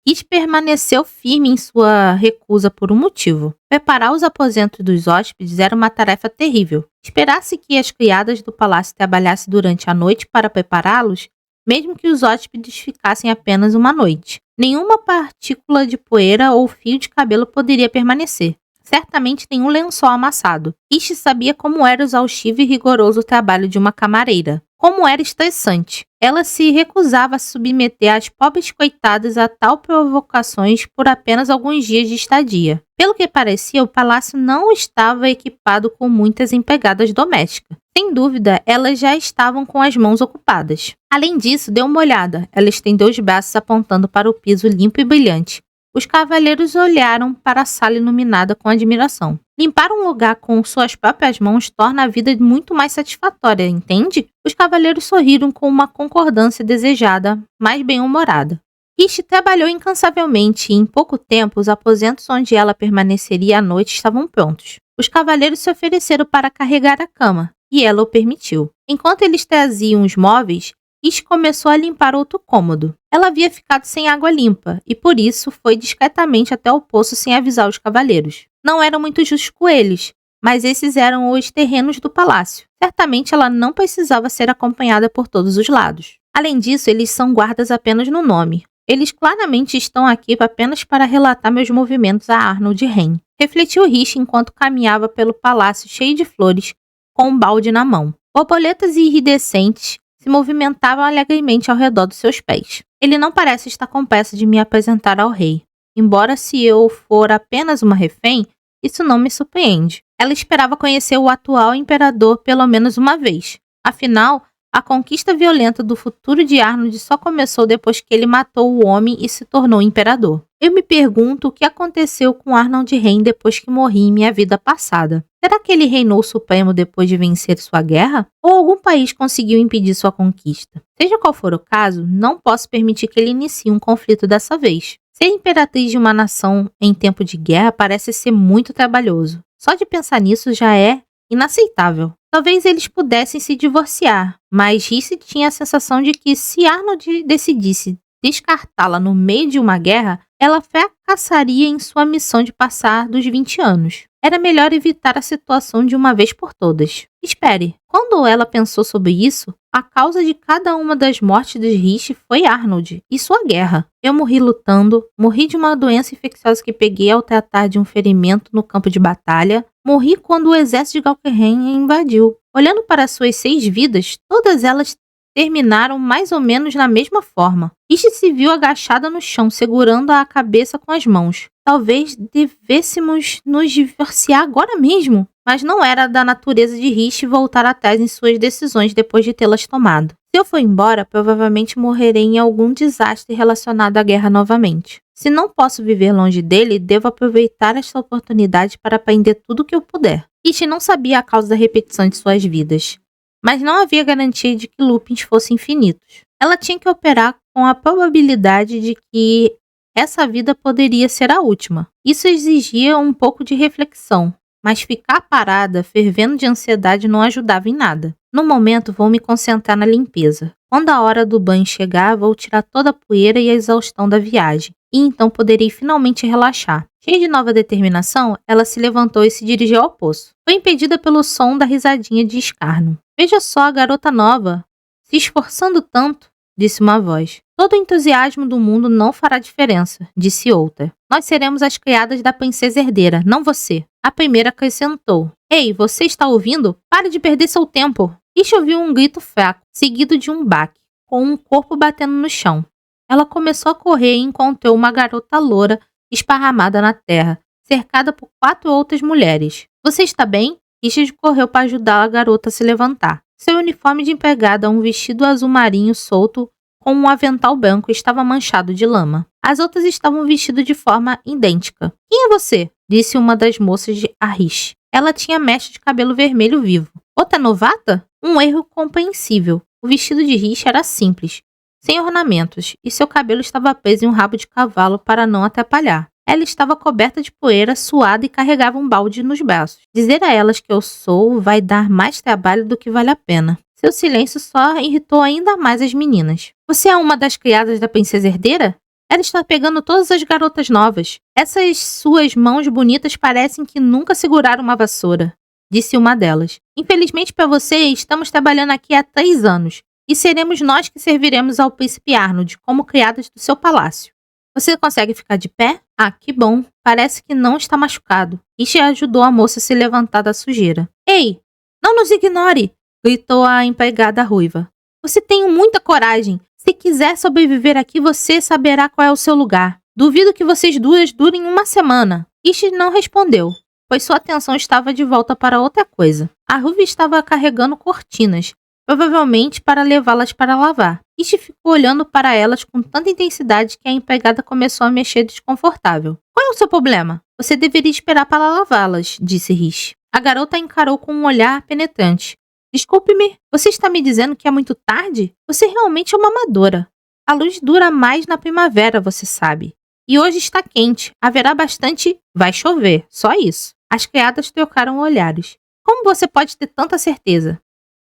Riche permaneceu firme em sua recusa por um motivo. Preparar os aposentos dos hóspedes era uma tarefa terrível. Esperasse que as criadas do palácio trabalhassem durante a noite para prepará-los, mesmo que os hóspedes ficassem apenas uma noite. Nenhuma partícula de poeira ou fio de cabelo poderia permanecer. Certamente nenhum lençol amassado. Riche sabia como era exaustivo e rigoroso o trabalho de uma camareira. Como era estressante. Ela se recusava a submeter as pobres coitadas a tal provocações por apenas alguns dias de estadia. Pelo que parecia, o palácio não estava equipado com muitas empregadas domésticas. Sem dúvida, elas já estavam com as mãos ocupadas. Além disso, deu uma olhada. Ela estendeu os braços apontando para o piso limpo e brilhante. Os cavaleiros olharam para a sala iluminada com admiração. Limpar um lugar com suas próprias mãos torna a vida muito mais satisfatória, entende? Os cavaleiros sorriram com uma concordância desejada, mas bem-humorada. Riche trabalhou incansavelmente e em pouco tempo os aposentos onde ela permaneceria à noite estavam prontos. Os cavaleiros se ofereceram para carregar a cama, e ela o permitiu. Enquanto eles traziam os móveis, Riche começou a limpar outro cômodo. Ela havia ficado sem água limpa e por isso foi discretamente até o poço sem avisar os cavaleiros. Não eram muito justos com eles, mas esses eram os terrenos do palácio. Certamente ela não precisava ser acompanhada por todos os lados. Além disso, eles são guardas apenas no nome. Eles claramente estão aqui apenas para relatar meus movimentos a Arnold Ren. Refletiu Riche enquanto caminhava pelo palácio cheio de flores, com um balde na mão. Borboletas iridescentes se movimentavam alegremente ao redor dos seus pés. Ele não parece estar com pressa de me apresentar ao rei. Embora se eu for apenas uma refém, isso não me surpreende. Ela esperava conhecer o atual imperador pelo menos uma vez. Afinal, a conquista violenta do futuro de Arnold só começou depois que ele matou o homem e se tornou imperador. Eu me pergunto o que aconteceu com Arnold Ren depois que morri em minha vida passada. Será que ele reinou supremo depois de vencer sua guerra? Ou algum país conseguiu impedir sua conquista? Seja qual for o caso, não posso permitir que ele inicie um conflito dessa vez. Ser imperatriz de uma nação em tempo de guerra parece ser muito trabalhoso. Só de pensar nisso já é inaceitável. Talvez eles pudessem se divorciar, mas Riche tinha a sensação de que se Arnold decidisse descartá-la no meio de uma guerra, ela fracassaria em sua missão de passar dos 20 anos. Era melhor evitar a situação de uma vez por todas. Espere, quando ela pensou sobre isso, a causa de cada uma das mortes de Riche foi Arnold e sua guerra. Eu morri lutando, morri de uma doença infecciosa que peguei ao tratar de um ferimento no campo de batalha, morri quando o exército de Galquerren invadiu. Olhando para suas 6 vidas, todas elas terminaram mais ou menos na mesma forma. Riche se viu agachada no chão, segurando a cabeça com as mãos. Talvez devêssemos nos divorciar agora mesmo. Mas não era da natureza de Riche voltar atrás em suas decisões depois de tê-las tomado. Se eu for embora, provavelmente morrerei em algum desastre relacionado à guerra novamente. Se não posso viver longe dele, devo aproveitar esta oportunidade para aprender tudo o que eu puder. Riche não sabia a causa da repetição de suas vidas, mas não havia garantia de que loopings fossem infinitos. Ela tinha que operar com a probabilidade de que essa vida poderia ser a última. Isso exigia um pouco de reflexão, mas ficar parada, fervendo de ansiedade, não ajudava em nada. No momento, vou me concentrar na limpeza. Quando a hora do banho chegar, vou tirar toda a poeira e a exaustão da viagem, e então poderei finalmente relaxar. Cheia de nova determinação, ela se levantou e se dirigiu ao poço. Foi impedida pelo som da risadinha de escárnio. Veja só a garota nova, se esforçando tanto, disse uma voz. Todo o entusiasmo do mundo não fará diferença, disse outra. Nós seremos as criadas da princesa herdeira, não você. A primeira acrescentou. Ei, você está ouvindo? Pare de perder seu tempo. Riche ouviu um grito fraco, seguido de um baque, com um corpo batendo no chão. Ela começou a correr e encontrou uma garota loura esparramada na terra, cercada por 4 outras mulheres. Você está bem? Richard correu para ajudar a garota a se levantar. Seu uniforme de empregada, um vestido azul marinho solto com um avental branco, estava manchado de lama. As outras estavam vestidas de forma idêntica. Quem é você? Disse uma das moças a Rish. Ela tinha mecha de cabelo vermelho vivo. Outra novata? Um erro compreensível. O vestido de Rish era simples, sem ornamentos, e seu cabelo estava preso em um rabo de cavalo para não atrapalhar. Ela estava coberta de poeira, suada e carregava um balde nos braços. Dizer a elas que eu sou vai dar mais trabalho do que vale a pena. Seu silêncio só irritou ainda mais as meninas. Você é uma das criadas da princesa herdeira? Ela está pegando todas as garotas novas. Essas suas mãos bonitas parecem que nunca seguraram uma vassoura, disse uma delas. Infelizmente para você, estamos trabalhando aqui há 3 anos, e seremos nós que serviremos ao príncipe Arnold como criadas do seu palácio. Você consegue ficar de pé? Ah, que bom. Parece que não está machucado. Rish ajudou a moça a se levantar da sujeira. Ei, não nos ignore! Gritou a empregada ruiva. Você tem muita coragem. Se quiser sobreviver aqui, você saberá qual é o seu lugar. Duvido que vocês duas durem uma semana. Rish não respondeu, pois sua atenção estava de volta para outra coisa. A ruiva estava carregando cortinas, provavelmente para levá-las para lavar. Rish ficou olhando para elas com tanta intensidade que a empregada começou a mexer desconfortável. Qual é o seu problema? Você deveria esperar para lavá-las, disse Rish. A garota a encarou com um olhar penetrante. Desculpe-me, você está me dizendo que é muito tarde? Você realmente é uma amadora. A luz dura mais na primavera, você sabe. E hoje está quente, haverá bastante... Vai chover, só isso. As criadas trocaram olhares. Como você pode ter tanta certeza?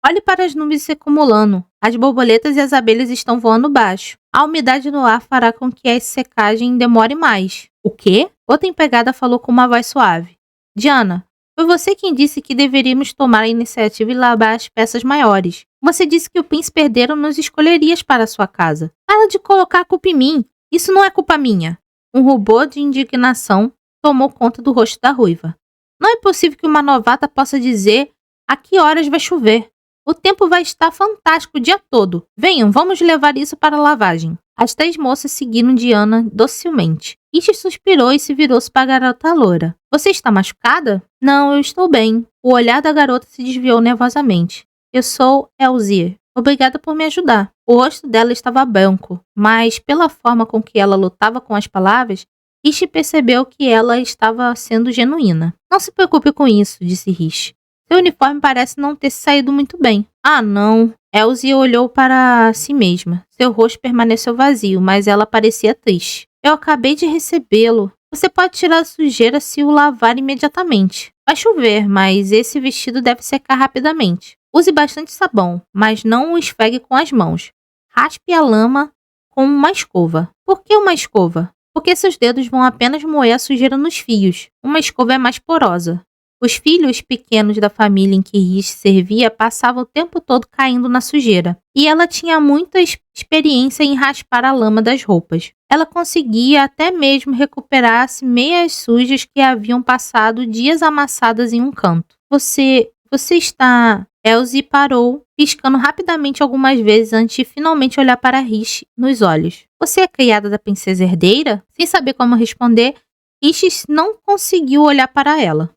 Olhe para as nuvens se acumulando. As borboletas e as abelhas estão voando baixo. A umidade no ar fará com que a secagem demore mais. O quê? Outra empregada falou com uma voz suave. Diana, foi você quem disse que deveríamos tomar a iniciativa e lavar as peças maiores. Você disse que o príncipe herdeiro nos escolheria para sua casa. Para de colocar a culpa em mim. Isso não é culpa minha. Um rubor de indignação tomou conta do rosto da ruiva. Não é possível que uma novata possa dizer a que horas vai chover. O tempo vai estar fantástico o dia todo. Venham, vamos levar isso para a lavagem. As 3 moças seguiram Diana docilmente. Rish suspirou e se virou-se para a garota loura. Você está machucada? Não, eu estou bem. O olhar da garota se desviou nervosamente. Eu sou Elzir. Obrigada por me ajudar. O rosto dela estava branco, mas pela forma com que ela lutava com as palavras, Rish percebeu que ela estava sendo genuína. Não se preocupe com isso, disse Rish. Seu uniforme parece não ter saído muito bem. Ah, não. Elsie olhou para si mesma. Seu rosto permaneceu vazio, mas ela parecia triste. Eu acabei de recebê-lo. Você pode tirar a sujeira se o lavar imediatamente. Vai chover, mas esse vestido deve secar rapidamente. Use bastante sabão, mas não o esfregue com as mãos. Raspe a lama com uma escova. Por que uma escova? Porque seus dedos vão apenas moer a sujeira nos fios. Uma escova é mais porosa. Os filhos pequenos da família em que Rish servia passavam o tempo todo caindo na sujeira, e ela tinha muita experiência em raspar a lama das roupas. Ela conseguia até mesmo recuperar as meias sujas que haviam passado dias amassadas em um canto. Você está... Elsie parou, piscando rapidamente algumas vezes antes de finalmente olhar para Rish nos olhos. Você é criada da princesa herdeira? Sem saber como responder, Rish não conseguiu olhar para ela.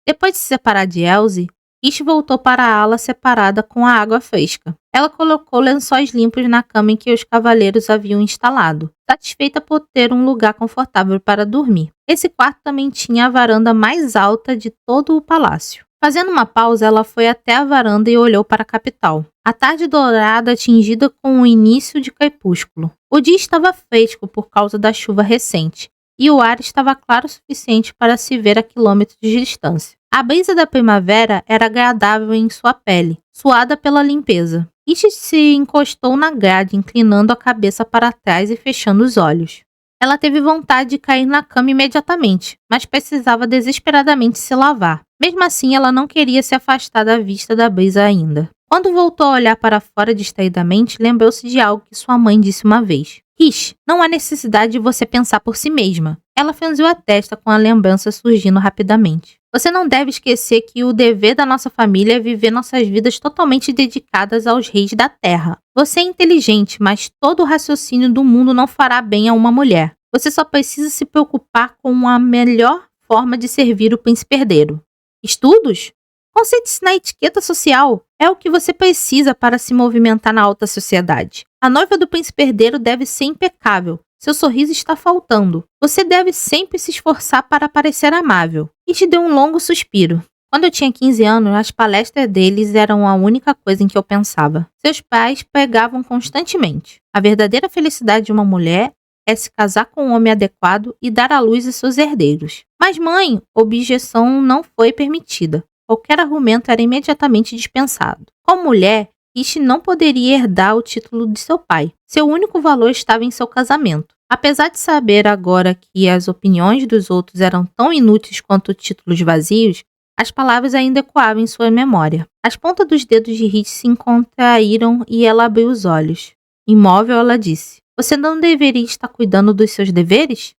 Depois de se separar de Elsie, Rish voltou para a ala separada com a água fresca. Ela colocou lençóis limpos na cama em que os cavaleiros haviam instalado, satisfeita por ter um lugar confortável para dormir. Esse quarto também tinha a varanda mais alta de todo o palácio. Fazendo uma pausa, ela foi até a varanda e olhou para a capital. A tarde dourada tingida com o início de crepúsculo. O dia estava fresco por causa da chuva recente, e o ar estava claro o suficiente para se ver a quilômetros de distância. A brisa da primavera era agradável em sua pele, suada pela limpeza. Rish se encostou na grade, inclinando a cabeça para trás e fechando os olhos. Ela teve vontade de cair na cama imediatamente, mas precisava desesperadamente se lavar. Mesmo assim, ela não queria se afastar da vista da brisa ainda. Quando voltou a olhar para fora distraidamente, lembrou-se de algo que sua mãe disse uma vez. Rish, não há necessidade de você pensar por si mesma. Ela franziu a testa com a lembrança surgindo rapidamente. Você não deve esquecer que o dever da nossa família é viver nossas vidas totalmente dedicadas aos reis da terra. Você é inteligente, mas todo o raciocínio do mundo não fará bem a uma mulher. Você só precisa se preocupar com a melhor forma de servir o príncipe herdeiro. Estudos? Concentre-se na etiqueta social. É o que você precisa para se movimentar na alta sociedade. A noiva do príncipe herdeiro deve ser impecável. Seu sorriso está faltando. Você deve sempre se esforçar para parecer amável. E te deu um longo suspiro. Quando eu tinha 15 anos, as palestras deles eram a única coisa em que eu pensava. Seus pais pregavam constantemente. A verdadeira felicidade de uma mulher é se casar com um homem adequado e dar à luz a seus herdeiros. Mas mãe, objeção não foi permitida. Qualquer argumento era imediatamente dispensado. Como mulher, Ishi não poderia herdar o título de seu pai. Seu único valor estava em seu casamento. Apesar de saber agora que as opiniões dos outros eram tão inúteis quanto títulos vazios, as palavras ainda ecoavam em sua memória. As pontas dos dedos de Rich se contraíram e ela abriu os olhos. Imóvel, ela disse: Você não deveria estar cuidando dos seus deveres?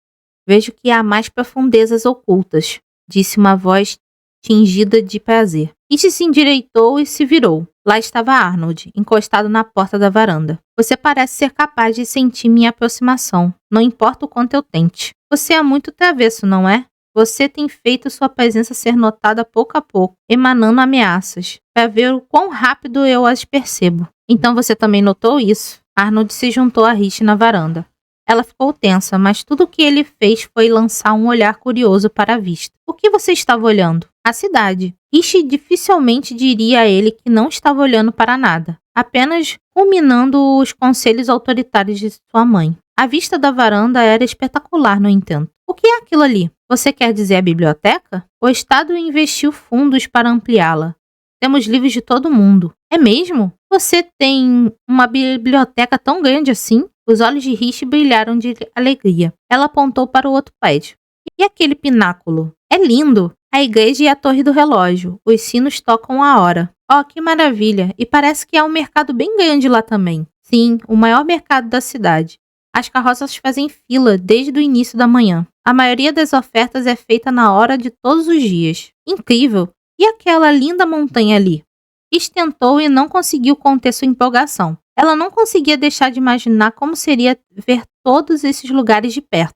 Vejo que há mais profundezas ocultas, disse uma voz tingida de prazer. Rich se endireitou e se virou. Lá estava Arnold, encostado na porta da varanda. Você parece ser capaz de sentir minha aproximação, não importa o quanto eu tente. Você é muito travesso, não é? Você tem feito sua presença ser notada pouco a pouco, emanando ameaças, para ver o quão rápido eu as percebo. Então você também notou isso? Arnold se juntou a Rich na varanda. Ela ficou tensa, mas tudo o que ele fez foi lançar um olhar curioso para a vista. O que você estava olhando? A cidade. Rich dificilmente diria a ele que não estava olhando para nada, apenas ruminando os conselhos autoritários de sua mãe. A vista da varanda era espetacular, no entanto. O que é aquilo ali? Você quer dizer a biblioteca? O Estado investiu fundos para ampliá-la. Temos livros de todo mundo. É mesmo? Você tem uma biblioteca tão grande assim? Os olhos de Rich brilharam de alegria. Ela apontou para o outro prédio. E aquele pináculo? É lindo! A igreja e a torre do relógio. Os sinos tocam a hora. Oh, que maravilha! E parece que há um mercado bem grande lá também. Sim, o maior mercado da cidade. As carroças fazem fila desde o início da manhã. A maioria das ofertas é feita na hora de todos os dias. Incrível! E aquela linda montanha ali? Tentou e não conseguiu conter sua empolgação. Ela não conseguia deixar de imaginar como seria ver todos esses lugares de perto.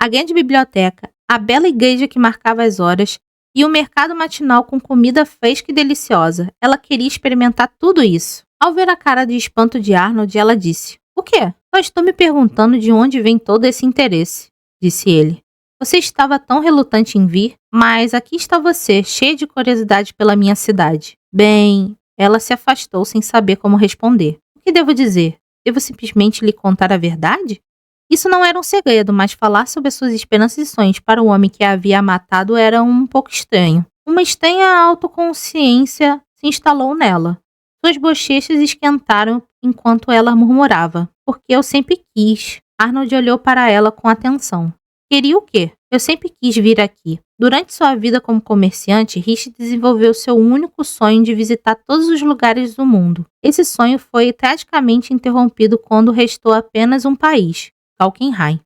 A grande biblioteca, a bela igreja que marcava as horas e o mercado matinal com comida fresca e deliciosa. Ela queria experimentar tudo isso. Ao ver a cara de espanto de Arnold, ela disse: O quê? Só estou me perguntando de onde vem todo esse interesse, disse ele. Você estava tão relutante em vir, mas aqui está você, cheia de curiosidade pela minha cidade. Bem, ela se afastou sem saber como responder. O que devo dizer? Devo simplesmente lhe contar a verdade? Isso não era um segredo, mas falar sobre suas esperanças e sonhos para o homem que a havia matado era um pouco estranho. Uma estranha autoconsciência se instalou nela. Suas bochechas esquentaram enquanto ela murmurava. Porque eu sempre quis. Arnold olhou para ela com atenção. Queria o quê? Eu sempre quis vir aqui. Durante sua vida como comerciante, Rich desenvolveu seu único sonho de visitar todos os lugares do mundo. Esse sonho foi tragicamente interrompido quando restou apenas um país, Falkenhayn.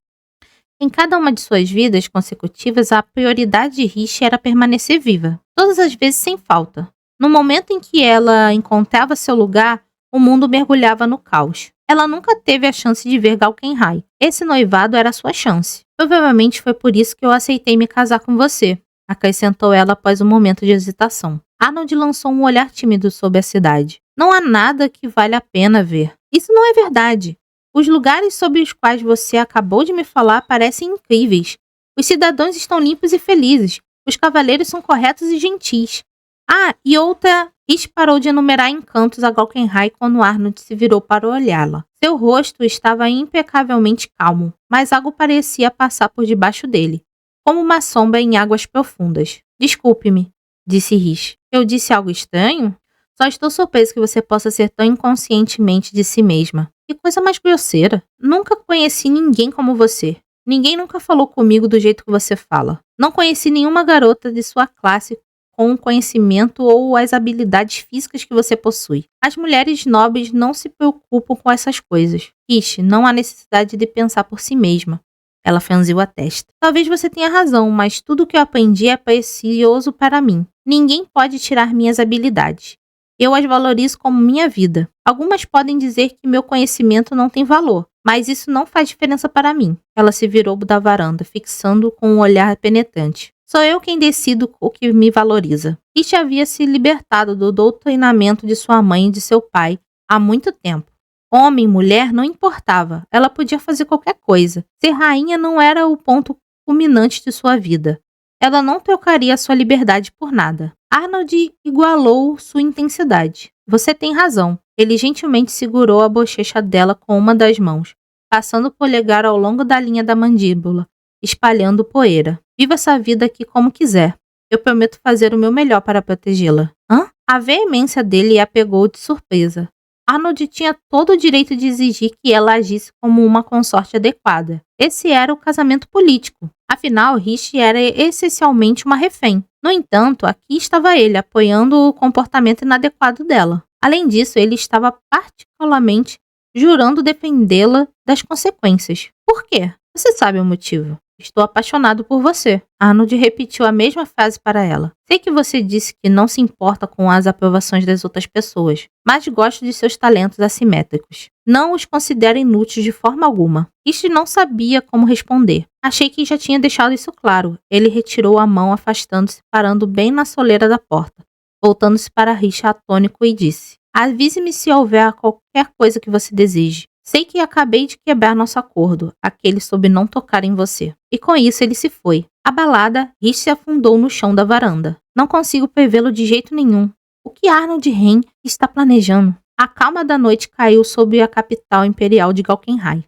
Em cada uma de suas vidas consecutivas, a prioridade de Rich era permanecer viva, todas as vezes sem falta. No momento em que ela encontrava seu lugar, o mundo mergulhava no caos. Ela nunca teve a chance de ver Falkenhayn. Esse noivado era sua chance. Provavelmente foi por isso que eu aceitei me casar com você, acrescentou ela após um momento de hesitação. Arnold lançou um olhar tímido sobre a cidade. Não há nada que vale a pena ver. Isso não é verdade. Os lugares sobre os quais você acabou de me falar parecem incríveis. Os cidadãos estão limpos e felizes. Os cavaleiros são corretos e gentis. Ah, e outra... Rich parou de enumerar encantos a Falkenhayn quando Arnold se virou para olhá-la. Seu rosto estava impecavelmente calmo, mas algo parecia passar por debaixo dele, como uma sombra em águas profundas. Desculpe-me, disse Rich. Eu disse algo estranho? Só estou surpreso que você possa ser tão inconscientemente de si mesma. Que coisa mais grosseira. Nunca conheci ninguém como você. Ninguém nunca falou comigo do jeito que você fala. Não conheci nenhuma garota de sua classe com o conhecimento ou as habilidades físicas que você possui. As mulheres nobres não se preocupam com essas coisas. Rich, não há necessidade de pensar por si mesma. Ela franziu a testa. Talvez você tenha razão, mas tudo que eu aprendi é precioso para mim. Ninguém pode tirar minhas habilidades. Eu as valorizo como minha vida. Algumas podem dizer que meu conhecimento não tem valor, mas isso não faz diferença para mim. Ela se virou da varanda, fixando com um olhar penetrante. Sou eu quem decido o que me valoriza. Rich havia se libertado do doutrinamento de sua mãe e de seu pai há muito tempo. Homem, mulher, não importava. Ela podia fazer qualquer coisa. Ser rainha não era o ponto culminante de sua vida. Ela não trocaria sua liberdade por nada. Arnold igualou sua intensidade. Você tem razão. Ele gentilmente segurou a bochecha dela com uma das mãos, passando o polegar ao longo da linha da mandíbula, espalhando poeira. Viva essa vida aqui como quiser. Eu prometo fazer o meu melhor para protegê-la. Hã? A veemência dele a pegou de surpresa. Arnold tinha todo o direito de exigir que ela agisse como uma consorte adequada. Esse era o casamento político. Afinal, Rich era essencialmente uma refém. No entanto, aqui estava ele, apoiando o comportamento inadequado dela. Além disso, ele estava particularmente jurando defendê-la das consequências. Por quê? Você sabe o motivo. Estou apaixonado por você. Arnold repetiu a mesma frase para ela. Sei que você disse que não se importa com as aprovações das outras pessoas, mas gosto de seus talentos assimétricos. Não os considero inúteis de forma alguma. Rich não sabia como responder. Achei que já tinha deixado isso claro. Ele retirou a mão, afastando-se, parando bem na soleira da porta. Voltando-se para Rich atônico e disse: avise-me se houver qualquer coisa que você deseje. Sei que acabei de quebrar nosso acordo, aquele sobre não tocar em você. E com isso ele se foi. Abalada, Rich se afundou no chão da varanda. Não consigo prevê-lo de jeito nenhum. O que Arnold Ren está planejando? A calma da noite caiu sobre a capital imperial de Galkenhai.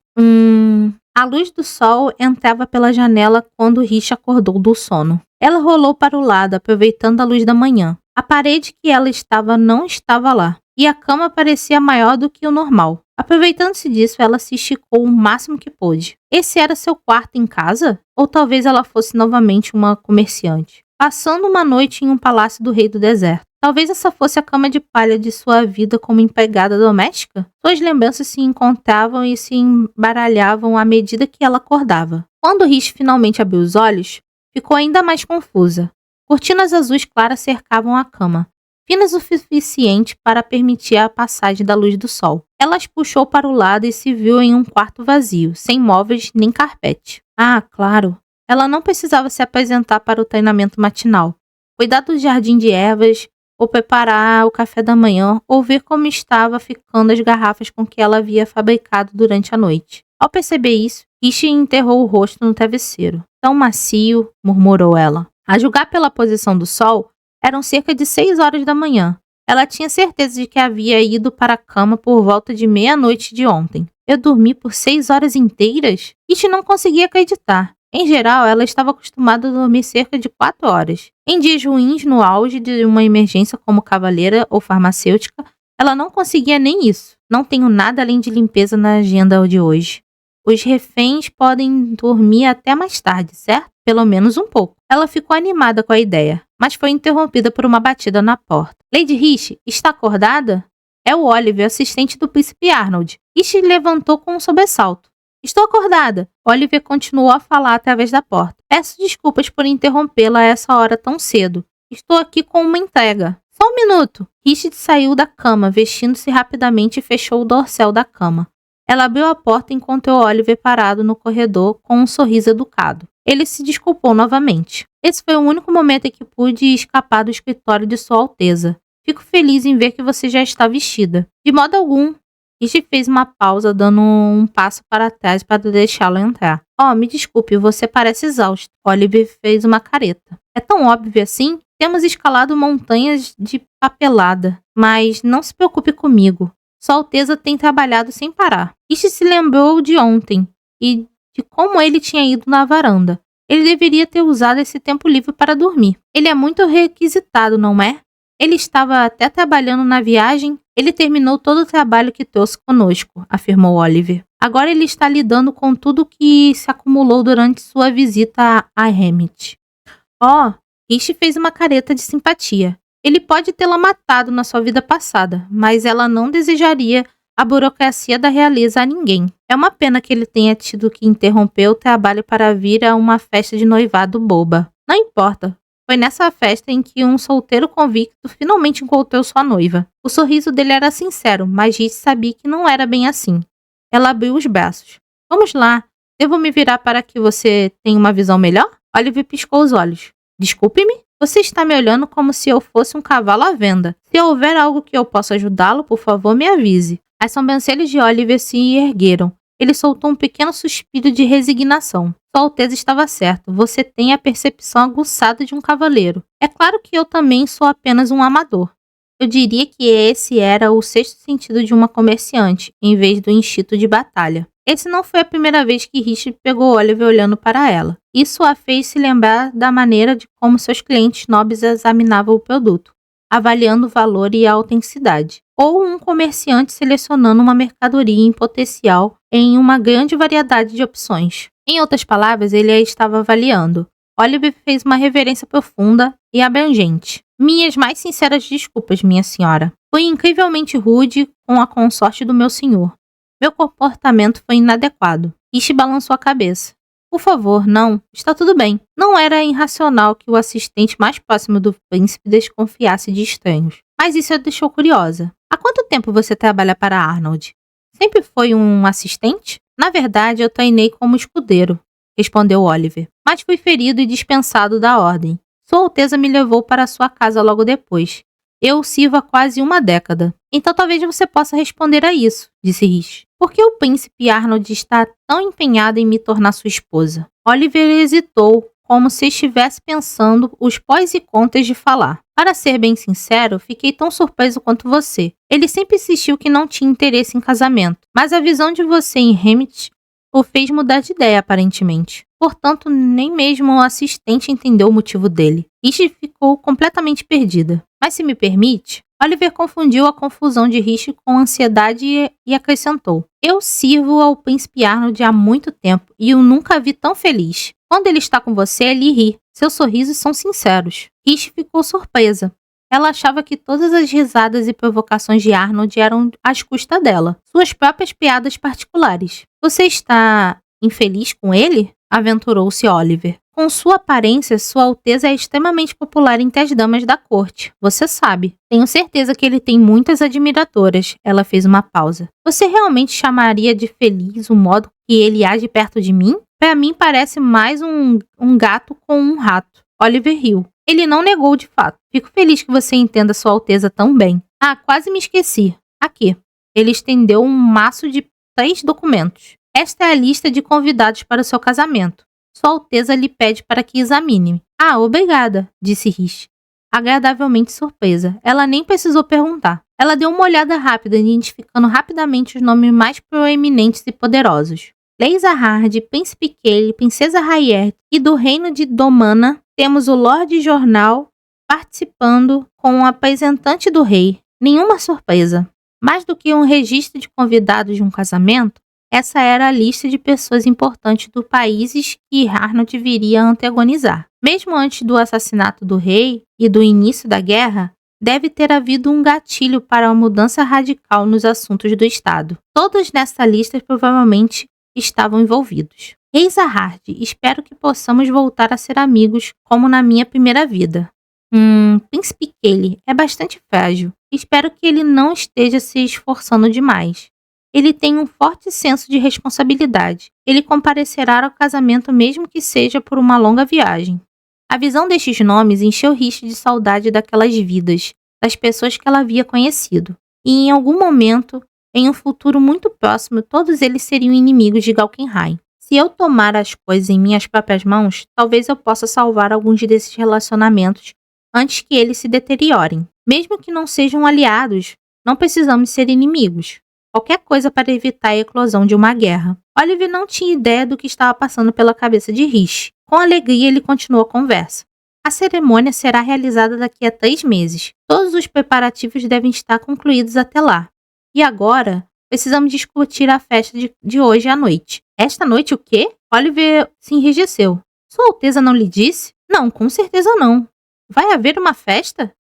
A luz do sol entrava pela janela quando Rich acordou do sono. Ela rolou para o lado, aproveitando a luz da manhã. A parede que ela estava não estava lá, e a cama parecia maior do que o normal. Aproveitando-se disso, ela se esticou o máximo que pôde. Esse era seu quarto em casa? Ou talvez ela fosse novamente uma comerciante, passando uma noite em um palácio do rei do deserto. Talvez essa fosse a cama de palha de sua vida como empregada doméstica? Suas lembranças se encontravam e se embaralhavam à medida que ela acordava. Quando Rich finalmente abriu os olhos, ficou ainda mais confusa. Cortinas azuis claras cercavam a cama, finas o suficiente para permitir a passagem da luz do sol. Ela as puxou para o lado e se viu em um quarto vazio, sem móveis nem carpete. Ah, claro, ela não precisava se apresentar para o treinamento matinal, cuidar do jardim de ervas, ou preparar o café da manhã, ou ver como estava ficando as garrafas com que ela havia fabricado durante a noite. Ao perceber isso, Rich enterrou o rosto no travesseiro. Tão macio, murmurou ela. A julgar pela posição do sol, eram cerca de 6 horas da manhã. Ela tinha certeza de que havia ido para a cama por volta de meia-noite de ontem. Eu dormi por 6 horas inteiras? Rich não conseguia acreditar. Em geral, ela estava acostumada a dormir cerca de 4 horas. Em dias ruins, no auge de uma emergência como cavaleira ou farmacêutica, ela não conseguia nem isso. Não tenho nada além de limpeza na agenda de hoje. Os reféns podem dormir até mais tarde, certo? Pelo menos um pouco. Ela ficou animada com a ideia, mas foi interrompida por uma batida na porta. Lady Rich, está acordada? É o Oliver, assistente do príncipe Arnold. Rich levantou com um sobressalto. Estou acordada. Oliver continuou a falar através da porta. Peço desculpas por interrompê-la a essa hora tão cedo. Estou aqui com uma entrega. Só um minuto. Richard saiu da cama, vestindo-se rapidamente e fechou o dorsal da cama. Ela abriu a porta e encontrou Oliver parado no corredor com um sorriso educado. Ele se desculpou novamente. Esse foi o único momento em que pude escapar do escritório de Sua Alteza. Fico feliz em ver que você já está vestida. De modo algum. Richard fez uma pausa, dando um passo para trás para deixá-lo entrar. Oh, me desculpe, você parece exausto. Oliver fez uma careta. É tão óbvio assim? Temos escalado montanhas de papelada, mas não se preocupe comigo. Sua Alteza tem trabalhado sem parar. Richard se lembrou de ontem e de como ele tinha ido na varanda. Ele deveria ter usado esse tempo livre para dormir. Ele é muito requisitado, não é? Ele estava até trabalhando na viagem. Ele terminou todo o trabalho que trouxe conosco, afirmou Oliver. Agora ele está lidando com tudo que se acumulou durante sua visita a Hemet. Oh, Rich fez uma careta de simpatia. Ele pode tê-la matado na sua vida passada, mas ela não desejaria a burocracia da realeza a ninguém. É uma pena que ele tenha tido que interromper o trabalho para vir a uma festa de noivado boba. Não importa. Foi nessa festa em que um solteiro convicto finalmente encontrou sua noiva. O sorriso dele era sincero, mas Rich sabia que não era bem assim. Ela abriu os braços. Vamos lá. Devo me virar para que você tenha uma visão melhor? Oliver piscou os olhos. Desculpe-me? Você está me olhando como se eu fosse um cavalo à venda. Se houver algo que eu possa ajudá-lo, por favor, me avise. As sobrancelhas de Oliver se ergueram. Ele soltou um pequeno suspiro de resignação. Sua Alteza estava certo. Você tem a percepção aguçada de um cavaleiro. É claro que eu também sou apenas um amador. Eu diria que esse era o sexto sentido de uma comerciante, em vez do instinto de batalha. Esse não foi a primeira vez que Richard pegou Oliver olhando para ela. Isso a fez se lembrar da maneira de como seus clientes nobres examinavam o produto, avaliando o valor e a autenticidade. Ou um comerciante selecionando uma mercadoria em potencial em uma grande variedade de opções. Em outras palavras, ele a estava avaliando. Oliver fez uma reverência profunda e abrangente. Minhas mais sinceras desculpas, minha senhora. Fui incrivelmente rude com a consorte do meu senhor. Meu comportamento foi inadequado. Ishi balançou a cabeça. Por favor, não. Está tudo bem. Não era irracional que o assistente mais próximo do príncipe desconfiasse de estranhos. Mas isso a deixou curiosa. Há quanto tempo você trabalha para Arnold? Sempre foi um assistente? Na verdade, eu treinei como escudeiro, respondeu Oliver. Mas fui ferido e dispensado da ordem. Sua Alteza me levou para sua casa logo depois. Eu o sirvo há quase uma década. Então talvez você possa responder a isso, disse Rich. Por que o príncipe Arnold está tão empenhado em me tornar sua esposa? Oliver hesitou, como se estivesse pensando os pós e contras de falar. Para ser bem sincero, fiquei tão surpreso quanto você. Ele sempre insistiu que não tinha interesse em casamento, mas a visão de você em Hamlet o fez mudar de ideia, aparentemente. Portanto, nem mesmo o assistente entendeu o motivo dele. Rich ficou completamente perdida. Mas se me permite, Oliver confundiu a confusão de Rich com ansiedade e acrescentou. Eu sirvo ao príncipe Arnold há muito tempo e o nunca vi tão feliz. Quando ele está com você, ele ri. Seus sorrisos são sinceros. Rich ficou surpresa. Ela achava que todas as risadas e provocações de Arnold eram às custas dela, suas próprias piadas particulares. Você está infeliz com ele? Aventurou-se Oliver. Com sua aparência, Sua Alteza é extremamente popular entre as damas da corte. Você sabe. Tenho certeza que ele tem muitas admiradoras. Ela fez uma pausa. Você realmente chamaria de feliz o modo que ele age perto de mim? Para mim parece mais um gato com um rato. Oliver riu. Ele não negou de fato. Fico feliz que você entenda Sua Alteza tão bem. Ah, quase me esqueci. Aqui. Ele estendeu um maço de 3 documentos. Esta é a lista de convidados para o seu casamento. Sua Alteza lhe pede para que examine. Ah, obrigada, disse Rich, agradavelmente surpresa. Ela nem precisou perguntar. Ela deu uma olhada rápida, identificando rapidamente os nomes mais proeminentes e poderosos. Leisa Hard, Príncipe Kelly, Princesa Rayet e do reino de Domana, temos o Lorde Jornal participando com o apresentante do rei. Nenhuma surpresa. Mais do que um registro de convidados de um casamento, essa era a lista de pessoas importantes dos países que Arnold viria a antagonizar. Mesmo antes do assassinato do rei e do início da guerra, deve ter havido um gatilho para uma mudança radical nos assuntos do Estado. Todos nessa lista provavelmente estavam envolvidos. Rei Zahard, espero que possamos voltar a ser amigos como na minha primeira vida. Príncipe Kelly é bastante frágil. Espero que ele não esteja se esforçando demais. Ele tem um forte senso de responsabilidade. Ele comparecerá ao casamento mesmo que seja por uma longa viagem. A visão destes nomes encheu Rich de saudade daquelas vidas, das pessoas que ela havia conhecido. E em algum momento, em um futuro muito próximo, todos eles seriam inimigos de Galkenheim. Se eu tomar as coisas em minhas próprias mãos, talvez eu possa salvar alguns desses relacionamentos antes que eles se deteriorem. Mesmo que não sejam aliados, não precisamos ser inimigos. Qualquer coisa para evitar a eclosão de uma guerra. Oliver não tinha ideia do que estava passando pela cabeça de Rich. Com alegria, ele continuou a conversa. A cerimônia será realizada daqui a 3 meses. Todos os preparativos devem estar concluídos até lá. E agora, precisamos discutir a festa de hoje à noite. Esta noite o quê? Oliver se enrijeceu. Sua Alteza não lhe disse? Não, com certeza não. Vai haver uma festa?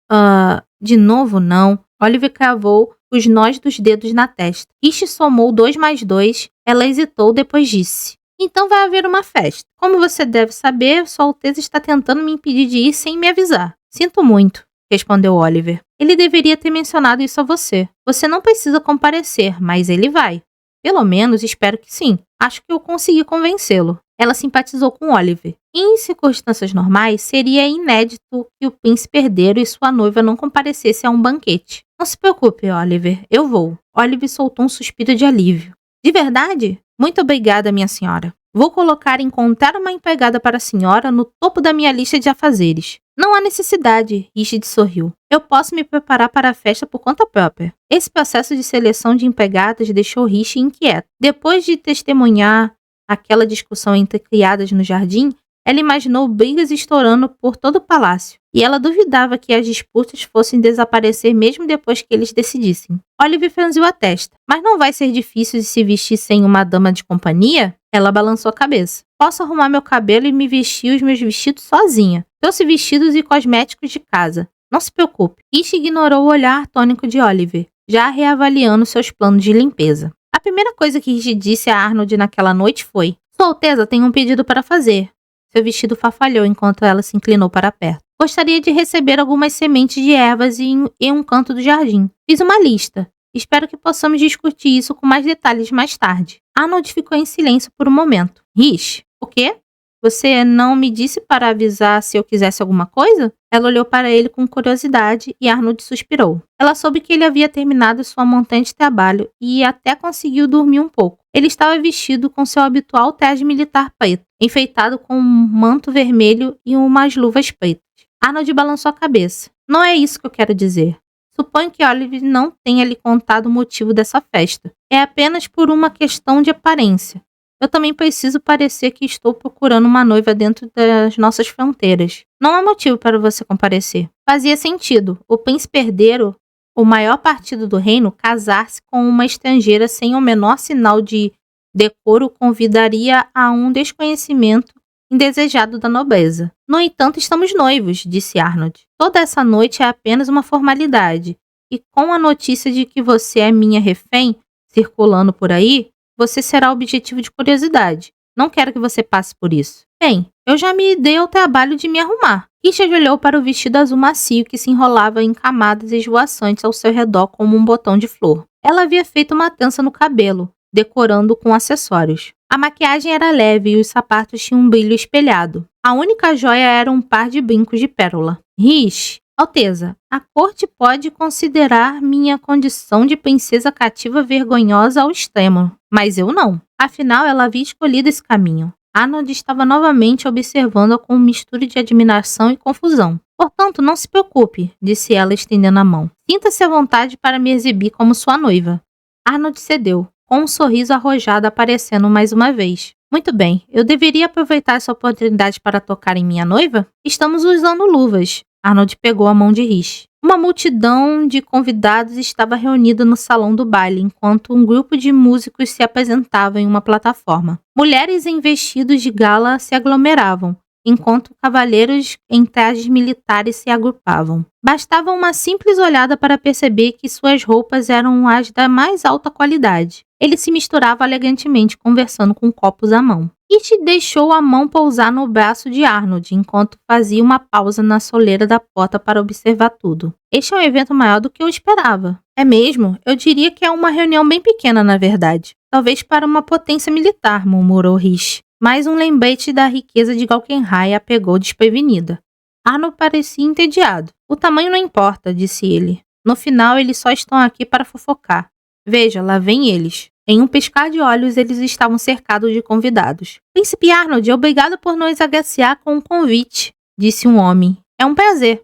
De novo não. Oliver cravou os nós dos dedos na testa. Rich somou 2 mais 2. Ela hesitou, depois disse. Então vai haver uma festa. Como você deve saber, Sua Alteza está tentando me impedir de ir sem me avisar. Sinto muito, respondeu Oliver. Ele deveria ter mencionado isso a você. Você não precisa comparecer, mas ele vai. Pelo menos espero que sim. Acho que eu consegui convencê-lo. Ela simpatizou com Oliver. Em circunstâncias normais, seria inédito que o príncipe herdeiro e sua noiva não comparecessem a um banquete. Não se preocupe, Oliver, eu vou. Oliver soltou um suspiro de alívio. De verdade? Muito obrigada, minha senhora. Vou colocar encontrar uma empregada para a senhora no topo da minha lista de afazeres. Não há necessidade, Richard sorriu. Eu posso me preparar para a festa por conta própria. Esse processo de seleção de empregadas deixou Richard inquieto. Depois de testemunhar aquela discussão entre criadas no jardim, ela imaginou brigas estourando por todo o palácio, e ela duvidava que as disputas fossem desaparecer mesmo depois que eles decidissem. Oliver franziu a testa. Mas não vai ser difícil de se vestir sem uma dama de companhia? Ela balançou a cabeça. Posso arrumar meu cabelo e me vestir os meus vestidos sozinha. Trouxe vestidos e cosméticos de casa. Não se preocupe. Ish ignorou o olhar tônico de Oliver, já reavaliando seus planos de limpeza. A primeira coisa que Ish disse a Arnold naquela noite foi: Sua Alteza tem um pedido para fazer. Seu vestido farfalhou enquanto ela se inclinou para perto. Gostaria de receber algumas sementes de ervas em um canto do jardim. Fiz uma lista. Espero que possamos discutir isso com mais detalhes mais tarde. Arnold ficou em silêncio por um momento. Rish, o quê? Você não me disse para avisar se eu quisesse alguma coisa? Ela olhou para ele com curiosidade e Arnold suspirou. Ela soube que ele havia terminado sua montanha de trabalho e até conseguiu dormir um pouco. Ele estava vestido com seu habitual traje militar preto, enfeitado com um manto vermelho e umas luvas pretas. Arnold balançou a cabeça. Não é isso que eu quero dizer. Suponho que Oliver não tenha lhe contado o motivo dessa festa. É apenas por uma questão de aparência. Eu também preciso parecer que estou procurando uma noiva dentro das nossas fronteiras. Não há motivo para você comparecer. Fazia sentido. O príncipe herdeiro, o maior partido do reino, casar-se com uma estrangeira sem o menor sinal de decoro convidaria a um desconhecimento indesejado da nobreza. No entanto, estamos noivos, disse Arnold. Toda essa noite é apenas uma formalidade. E com a notícia de que você é minha refém, circulando por aí, você será objetivo de curiosidade. Não quero que você passe por isso. Bem, eu já me dei ao trabalho de me arrumar. Richard olhou para o vestido azul macio que se enrolava em camadas esvoaçantes ao seu redor como um botão de flor. Ela havia feito uma trança no cabelo, decorando com acessórios. A maquiagem era leve e os sapatos tinham um brilho espelhado. A única joia era um par de brincos de pérola. Rish, Alteza, a corte pode considerar minha condição de princesa cativa vergonhosa ao extremo, mas eu não. Afinal, ela havia escolhido esse caminho. Arnold estava novamente observando-a com mistura de admiração e confusão. Portanto, não se preocupe, disse ela estendendo a mão. Sinta-se à vontade para me exibir como sua noiva. Arnold cedeu, com um sorriso arrojado aparecendo mais uma vez. Muito bem, eu deveria aproveitar essa oportunidade para tocar em minha noiva? Estamos usando luvas. Arnold pegou a mão de Rish. Uma multidão de convidados estava reunida no salão do baile, enquanto um grupo de músicos se apresentava em uma plataforma. Mulheres em vestidos de gala se aglomeravam, enquanto cavalheiros em trajes militares se agrupavam. Bastava uma simples olhada para perceber que suas roupas eram as da mais alta qualidade. Ele se misturava elegantemente, conversando com copos à mão. Ish deixou a mão pousar no braço de Arnold, enquanto fazia uma pausa na soleira da porta para observar tudo. Este é um evento maior do que eu esperava. É mesmo? Eu diria que é uma reunião bem pequena, na verdade. Talvez para uma potência militar, murmurou Rish. Mas um lembrete da riqueza de Galkenhai a pegou desprevenida. Arnold parecia entediado. O tamanho não importa, disse ele. No final, eles só estão aqui para fofocar. Veja, lá vem eles. Em um piscar de olhos, eles estavam cercados de convidados. Príncipe Arnold, obrigado por nos agraciar com um convite, disse um homem. É um prazer.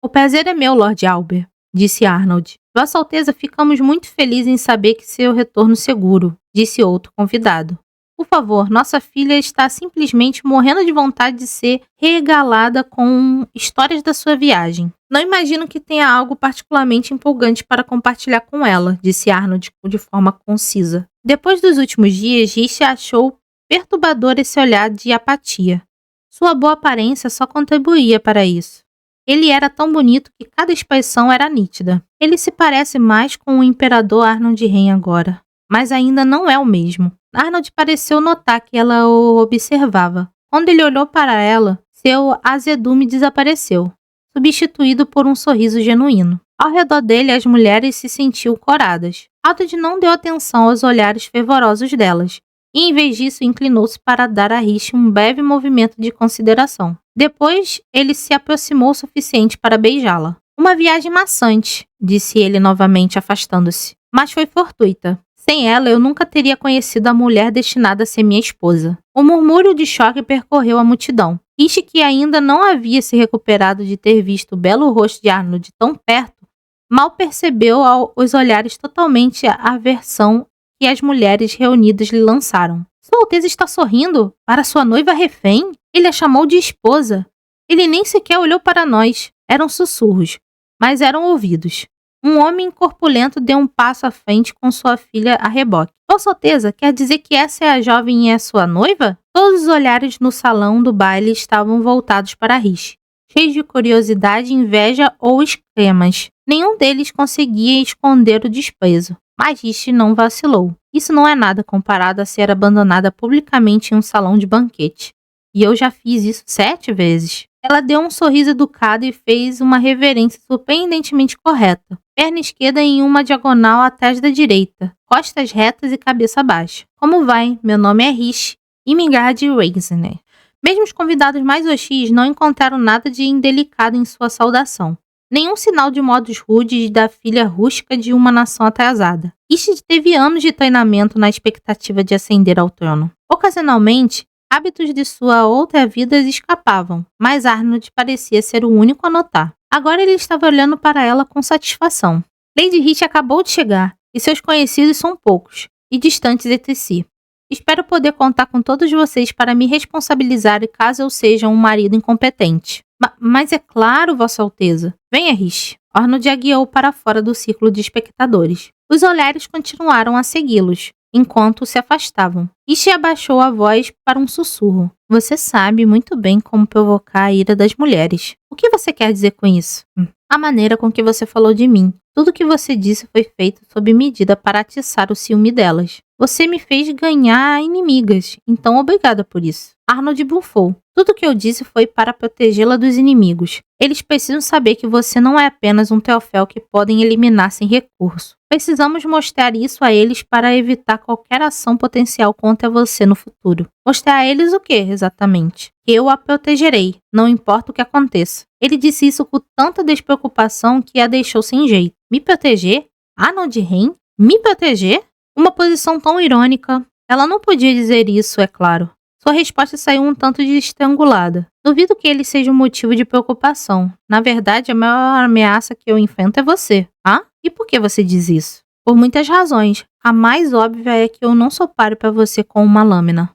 O prazer é meu, Lord Albert, disse Arnold. Vossa Alteza, ficamos muito felizes em saber que seu retorno seguro, disse outro convidado. Por favor, nossa filha está simplesmente morrendo de vontade de ser regalada com histórias da sua viagem. Não imagino que tenha algo particularmente empolgante para compartilhar com ela, disse Arnold de forma concisa. Depois dos últimos dias, Rish achou perturbador esse olhar de apatia. Sua boa aparência só contribuía para isso. Ele era tão bonito que cada expressão era nítida. Ele se parece mais com o imperador Arnold Ren agora, mas ainda não é o mesmo. Arnold pareceu notar que ela o observava. Quando ele olhou para ela, seu azedume desapareceu, substituído por um sorriso genuíno. Ao redor dele, as mulheres se sentiam coradas. Arnold não deu atenção aos olhares fervorosos delas, e em vez disso inclinou-se para dar a Rishi um breve movimento de consideração. Depois, ele se aproximou o suficiente para beijá-la. Uma viagem maçante, disse ele novamente, afastando-se. Mas foi fortuita. Sem ela, eu nunca teria conhecido a mulher destinada a ser minha esposa. Um murmúrio de choque percorreu a multidão. Rishi, que ainda não havia se recuperado de ter visto o belo rosto de Arnold tão perto, mal percebeu os olhares totalmente a aversão que as mulheres reunidas lhe lançaram. Sua Alteza está sorrindo? Para sua noiva refém? Ele a chamou de esposa. Ele nem sequer olhou para nós. Eram sussurros, mas eram ouvidos. Um homem corpulento deu um passo à frente com sua filha a reboque. Vossa Alteza, quer dizer que essa é a jovem e é sua noiva? Todos os olhares no salão do baile estavam voltados para Rishi, cheios de curiosidade, inveja ou esquemas. Nenhum deles conseguia esconder o desprezo. Mas Rishi não vacilou. Isso não é nada comparado a ser abandonada publicamente em um salão de banquete. E eu já fiz isso 7 vezes. Ela deu um sorriso educado e fez uma reverência surpreendentemente correta. Perna esquerda em uma diagonal atrás da direita, costas retas e cabeça baixa. Como vai? Meu nome é Rishi Irmingard Reisner. Mesmo os convidados mais hostis não encontraram nada de indelicado em sua saudação. Nenhum sinal de modos rudes da filha rústica de uma nação atrasada. Rishi teve anos de treinamento na expectativa de ascender ao trono. Ocasionalmente, hábitos de sua outra vida escapavam, mas Arnold parecia ser o único a notar. Agora ele estava olhando para ela com satisfação. Lady Rishi acabou de chegar, e seus conhecidos são poucos, e distantes entre si. Espero poder contar com todos vocês para me responsabilizar caso eu seja um marido incompetente. Mas é claro, Vossa Alteza. Venha, Rishi. Arnold a guiou para fora do círculo de espectadores. Os olhares continuaram a segui-los, enquanto se afastavam. Rishi abaixou a voz para um sussurro. Você sabe muito bem como provocar a ira das mulheres. O que você quer dizer com isso? A maneira com que você falou de mim. Tudo o que você disse foi feito sob medida para atiçar o ciúme delas. Você me fez ganhar inimigas, então obrigada por isso. Arnold bufou. Tudo o que eu disse foi para protegê-la dos inimigos. Eles precisam saber que você não é apenas um troféu que podem eliminar sem recurso. Precisamos mostrar isso a eles para evitar qualquer ação potencial contra você no futuro. Mostrar a eles o que, exatamente? Eu a protegerei, não importa o que aconteça. Ele disse isso com tanta despreocupação que a deixou sem jeito. Me proteger? Arnold Reign? Me proteger? Uma posição tão irônica. Ela não podia dizer isso, é claro. Sua resposta saiu um tanto de estrangulada. Duvido que ele seja um motivo de preocupação. Na verdade, a maior ameaça que eu enfrento é você. Ah? E por que você diz isso? Por muitas razões. A mais óbvia é que eu não sou páreo para você com uma lâmina.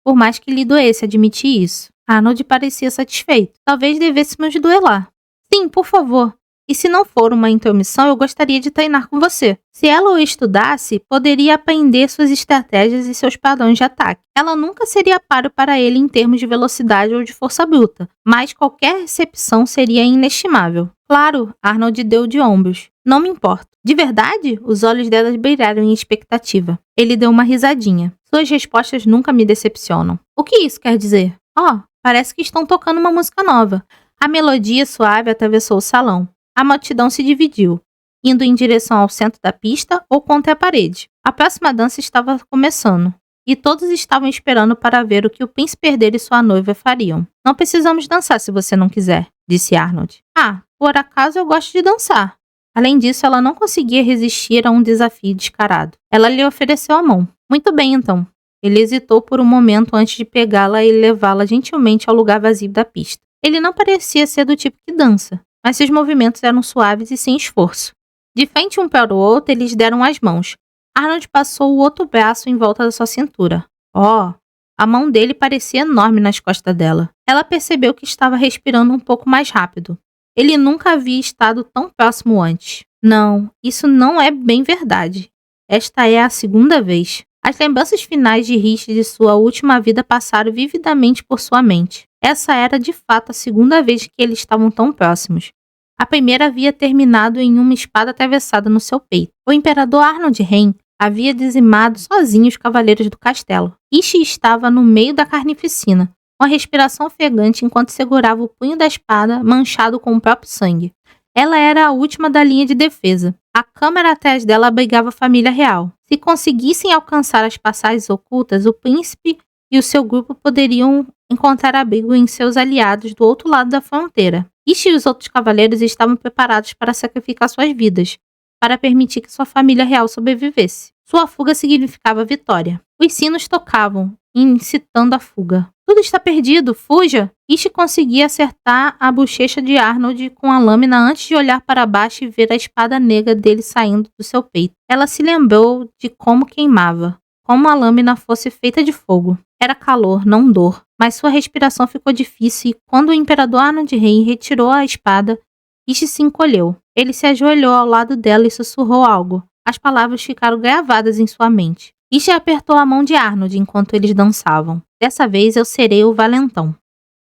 Por mais que lhe doesse admitir isso. Arnold parecia satisfeito. Talvez devêssemos duelar. Sim, por favor. E se não for uma intromissão, eu gostaria de treinar com você. Se ela o estudasse, poderia aprender suas estratégias e seus padrões de ataque. Ela nunca seria páreo para ele em termos de velocidade ou de força bruta, mas qualquer recepção seria inestimável. Claro, Arnold deu de ombros. Não me importo. De verdade? Os olhos dela brilharam em expectativa. Ele deu uma risadinha. Suas respostas nunca me decepcionam. O que isso quer dizer? Parece que estão tocando uma música nova. A melodia suave atravessou o salão. A multidão se dividiu, indo em direção ao centro da pista ou contra a parede. A próxima dança estava começando, e todos estavam esperando para ver o que o príncipe herdeiro e sua noiva fariam. Não precisamos dançar se você não quiser, disse Arnold. Por acaso eu gosto de dançar. Além disso, ela não conseguia resistir a um desafio descarado. Ela lhe ofereceu a mão. Muito bem, então. Ele hesitou por um momento antes de pegá-la e levá-la gentilmente ao lugar vazio da pista. Ele não parecia ser do tipo que dança, mas seus movimentos eram suaves e sem esforço. De frente um para o outro, eles deram as mãos. Arnold passou o outro braço em volta da sua cintura. A mão dele parecia enorme nas costas dela. Ela percebeu que estava respirando um pouco mais rápido. Ele nunca havia estado tão próximo antes. Não, isso não é bem verdade. Esta é a segunda vez. As lembranças finais de Rishi de sua última vida passaram vividamente por sua mente. Essa era de fato a segunda vez que eles estavam tão próximos. A primeira havia terminado em uma espada atravessada no seu peito. O imperador Arnold Reign havia dizimado sozinho os cavaleiros do castelo. Rishi estava no meio da carnificina, com a respiração ofegante enquanto segurava o punho da espada manchado com o próprio sangue. Ela era a última da linha de defesa. A câmara atrás dela abrigava a família real. Se conseguissem alcançar as passagens ocultas, o príncipe e o seu grupo poderiam encontrar abrigo em seus aliados do outro lado da fronteira. Ishi e os outros cavaleiros estavam preparados para sacrificar suas vidas, para permitir que sua família real sobrevivesse. Sua fuga significava vitória. Os sinos tocavam, incitando a fuga. Tudo está perdido, fuja! Ishi conseguia acertar a bochecha de Arnold com a lâmina antes de olhar para baixo e ver a espada negra dele saindo do seu peito. Ela se lembrou de como queimava, como a lâmina fosse feita de fogo. Era calor, não dor, mas sua respiração ficou difícil e quando o imperador Arnold Rei retirou a espada, Ishi se encolheu. Ele se ajoelhou ao lado dela e sussurrou algo. As palavras ficaram gravadas em sua mente. Ishi apertou a mão de Arnold enquanto eles dançavam. Dessa vez eu serei o valentão.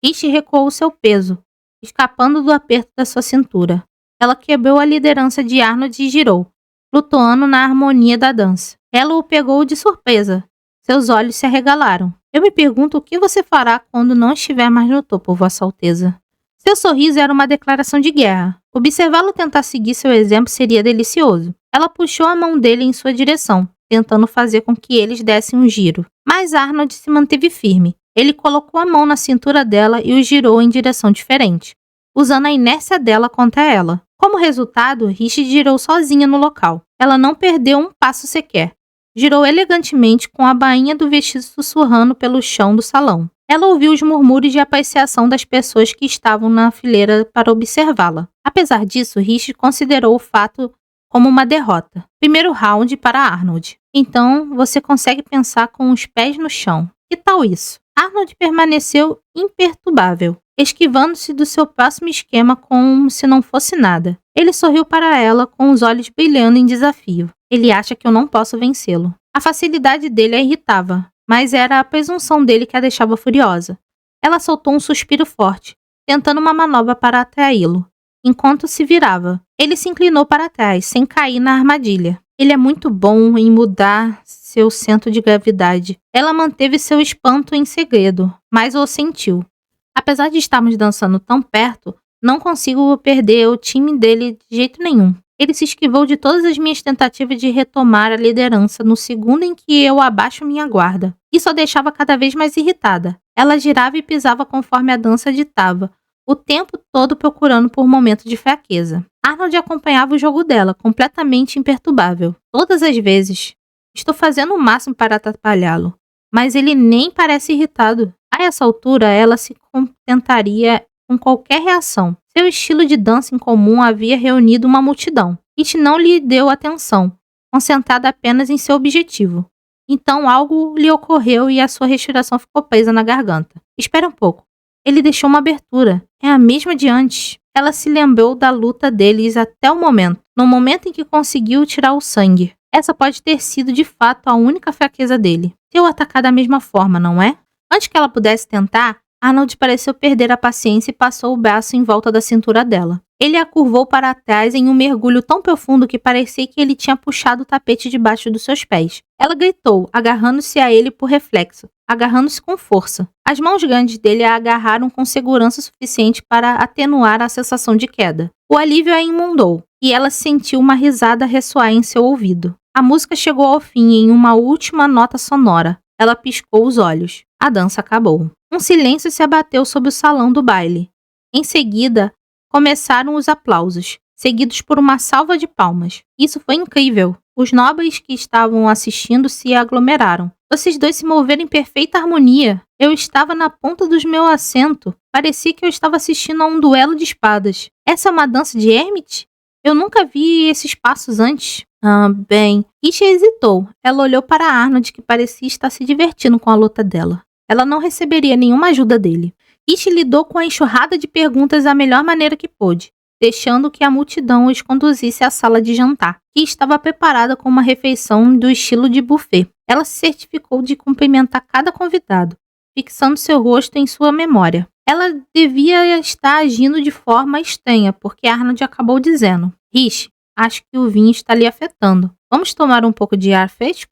Ishi recuou seu peso, escapando do aperto da sua cintura. Ela quebrou a liderança de Arnold e girou, flutuando na harmonia da dança. Ela o pegou de surpresa. Seus olhos se arregalaram. Eu me pergunto o que você fará quando não estiver mais no topo, Vossa Alteza. Seu sorriso era uma declaração de guerra. Observá-lo tentar seguir seu exemplo seria delicioso. Ela puxou a mão dele em sua direção, tentando fazer com que eles dessem um giro. Mas Arnold se manteve firme. Ele colocou a mão na cintura dela e o girou em direção diferente, usando a inércia dela contra ela. Como resultado, Rishi girou sozinha no local. Ela não perdeu um passo sequer. Girou elegantemente com a bainha do vestido sussurrando pelo chão do salão. Ela ouviu os murmúrios de apreciação das pessoas que estavam na fileira para observá-la. Apesar disso, Rishi considerou o fato como uma derrota. Primeiro round para Arnold. Então, você consegue pensar com os pés no chão. Que tal isso? Arnold permaneceu imperturbável, esquivando-se do seu próximo esquema como se não fosse nada. Ele sorriu para ela com os olhos brilhando em desafio. Ele acha que eu não posso vencê-lo. A facilidade dele a irritava, mas era a presunção dele que a deixava furiosa. Ela soltou um suspiro forte, tentando uma manobra para atraí-lo. Enquanto se virava, ele se inclinou para trás, sem cair na armadilha. Ele é muito bom em mudar seu centro de gravidade. Ela manteve seu espanto em segredo, mas o sentiu. Apesar de estarmos dançando tão perto, não consigo perder o time dele de jeito nenhum. Ele se esquivou de todas as minhas tentativas de retomar a liderança no segundo em que eu abaixo minha guarda. Isso a deixava cada vez mais irritada. Ela girava e pisava conforme a dança ditava, o tempo todo procurando por momentos de fraqueza. Arnold acompanhava o jogo dela, completamente imperturbável. Todas as vezes. Estou fazendo o máximo para atrapalhá-lo, mas ele nem parece irritado. A essa altura, ela se contentaria com qualquer reação. Seu estilo de dança em comum havia reunido uma multidão. It não lhe deu atenção, concentrada apenas em seu objetivo. Então algo lhe ocorreu e a sua respiração ficou presa na garganta. Espera um pouco. Ele deixou uma abertura. É a mesma de antes. Ela se lembrou da luta deles até o momento. No momento em que conseguiu tirar o sangue. Essa pode ter sido de fato a única fraqueza dele. Se eu atacar da mesma forma, não é? Antes que ela pudesse tentar, Arnold pareceu perder a paciência e passou o braço em volta da cintura dela. Ele a curvou para trás em um mergulho tão profundo que parecia que ele tinha puxado o tapete debaixo dos seus pés. Ela gritou, agarrando-se a ele por reflexo, agarrando-se com força. As mãos grandes dele a agarraram com segurança suficiente para atenuar a sensação de queda. O alívio a inundou, e ela sentiu uma risada ressoar em seu ouvido. A música chegou ao fim em uma última nota sonora. Ela piscou os olhos. A dança acabou. Um silêncio se abateu sobre o salão do baile. Em seguida, começaram os aplausos, seguidos por uma salva de palmas. Isso foi incrível. Os nobres que estavam assistindo se aglomeraram. Vocês dois se moveram em perfeita harmonia. Eu estava na ponta do meu assento. Parecia que eu estava assistindo a um duelo de espadas. Essa é uma dança de Hermit? Eu nunca vi esses passos antes. Bem. Isha hesitou. Ela olhou para Arnold, que parecia estar se divertindo com a luta dela. Ela não receberia nenhuma ajuda dele. Ishi lidou com a enxurrada de perguntas da melhor maneira que pôde, deixando que a multidão os conduzisse à sala de jantar, que estava preparada com uma refeição do estilo de buffet. Ela se certificou de cumprimentar cada convidado, fixando seu rosto em sua memória. Ela devia estar agindo de forma estranha, porque Arnold acabou dizendo: Rishi, acho que o vinho está lhe afetando. Vamos tomar um pouco de ar fresco?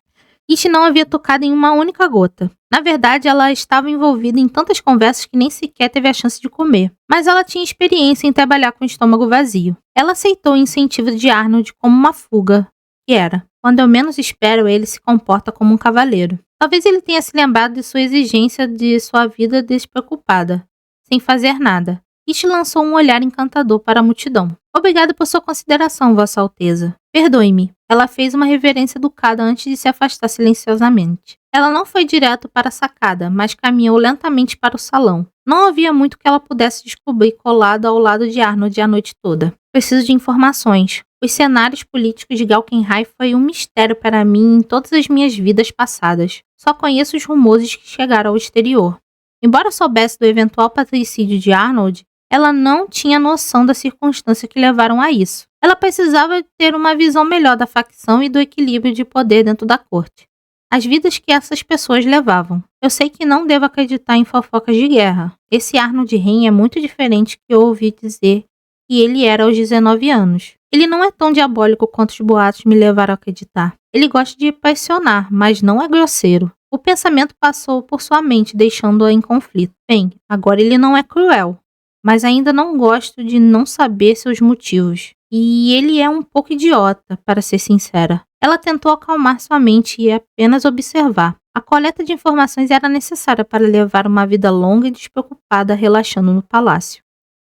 Ishi não havia tocado em uma única gota. Na verdade, ela estava envolvida em tantas conversas que nem sequer teve a chance de comer. Mas ela tinha experiência em trabalhar com o estômago vazio. Ela aceitou o incentivo de Arnold como uma fuga, que era: quando eu menos espero, ele se comporta como um cavaleiro. Talvez ele tenha se lembrado de sua exigência de sua vida despreocupada, sem fazer nada. Ishi lançou um olhar encantador para a multidão. Obrigada por sua consideração, Vossa Alteza. Perdoe-me. Ela fez uma reverência educada antes de se afastar silenciosamente. Ela não foi direto para a sacada, mas caminhou lentamente para o salão. Não havia muito que ela pudesse descobrir colado ao lado de Arnold a noite toda. Preciso de informações. Os cenários políticos de Galkenheim foi um mistério para mim em todas as minhas vidas passadas. Só conheço os rumores que chegaram ao exterior. Embora soubesse do eventual patricídio de Arnold, ela não tinha noção da circunstância que levaram a isso. Ela precisava ter uma visão melhor da facção e do equilíbrio de poder dentro da corte. As vidas que essas pessoas levavam. Eu sei que não devo acreditar em fofocas de guerra. Esse Arnold Ren é muito diferente que eu ouvi dizer que ele era aos 19 anos. Ele não é tão diabólico quanto os boatos me levaram a acreditar. Ele gosta de pressionar, mas não é grosseiro. O pensamento passou por sua mente, deixando-a em conflito. Bem, agora ele não é cruel, mas ainda não gosto de não saber seus motivos. E ele é um pouco idiota, para ser sincera. Ela tentou acalmar sua mente e apenas observar. A coleta de informações era necessária para levar uma vida longa e despreocupada, relaxando no palácio.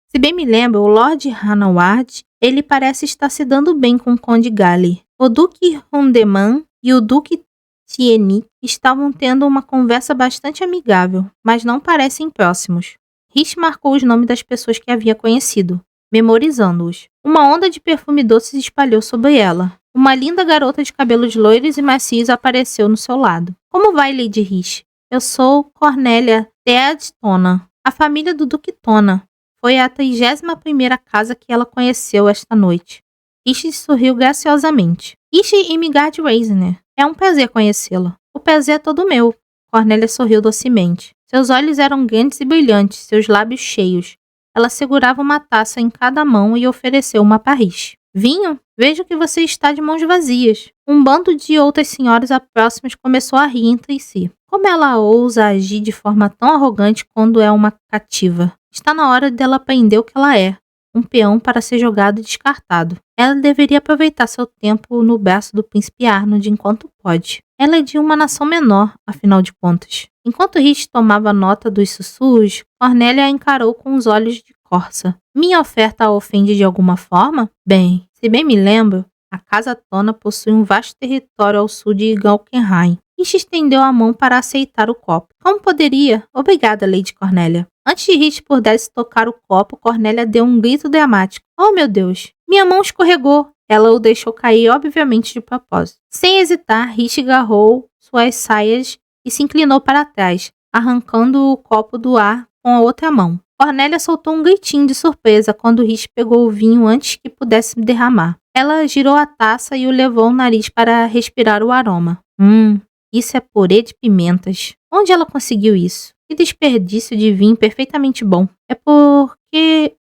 Se bem me lembro, o Lord Hanaward, ele parece estar se dando bem com o Conde Gally. O Duque Hundeman e o Duque Tienik estavam tendo uma conversa bastante amigável, mas não parecem próximos. Rich marcou os nomes das pessoas que havia conhecido, memorizando-os. Uma onda de perfume doce se espalhou sobre ela. Uma linda garota de cabelos loiros e macios apareceu no seu lado. Como vai, Lady Rich? Eu sou Cornélia Thead Tona, a família do Duque Tona. Foi a 31ª casa que ela conheceu esta noite. Ishi sorriu graciosamente. Ishi Imigard Reisner. É um prazer conhecê-la. O prazer é todo meu. Cornélia sorriu docemente. Seus olhos eram grandes e brilhantes, seus lábios cheios. Ela segurava uma taça em cada mão e ofereceu uma para Rich. Vinho? Vejo que você está de mãos vazias. Um bando de outras senhoras próximas começou a rir entre si. Como ela ousa agir de forma tão arrogante quando é uma cativa? Está na hora dela aprender o que ela é. Um peão para ser jogado e descartado. Ela deveria aproveitar seu tempo no berço do príncipe Arnold enquanto pode. Ela é de uma nação menor, afinal de contas. Enquanto Rich tomava nota dos sussurros, Cornélia a encarou com os olhos de corça. Minha oferta a ofende de alguma forma? Bem, se bem me lembro, a Casa Tona possui um vasto território ao sul de Galkenheim. Rich estendeu a mão para aceitar o copo. Como poderia? Obrigada, Lady Cornélia. Antes de Rich pudesse tocar o copo, Cornélia deu um grito dramático. Oh, meu Deus! Minha mão escorregou! Ela o deixou cair, obviamente de propósito. Sem hesitar, Rich agarrou suas saias e se inclinou para trás, arrancando o copo do ar com a outra mão. Cornélia soltou um gritinho de surpresa quando Rich pegou o vinho antes que pudesse derramar. Ela girou a taça e o levou ao nariz para respirar o aroma. Isso é purê de pimentas. Onde ela conseguiu isso? Que desperdício de vinho perfeitamente bom. É porque...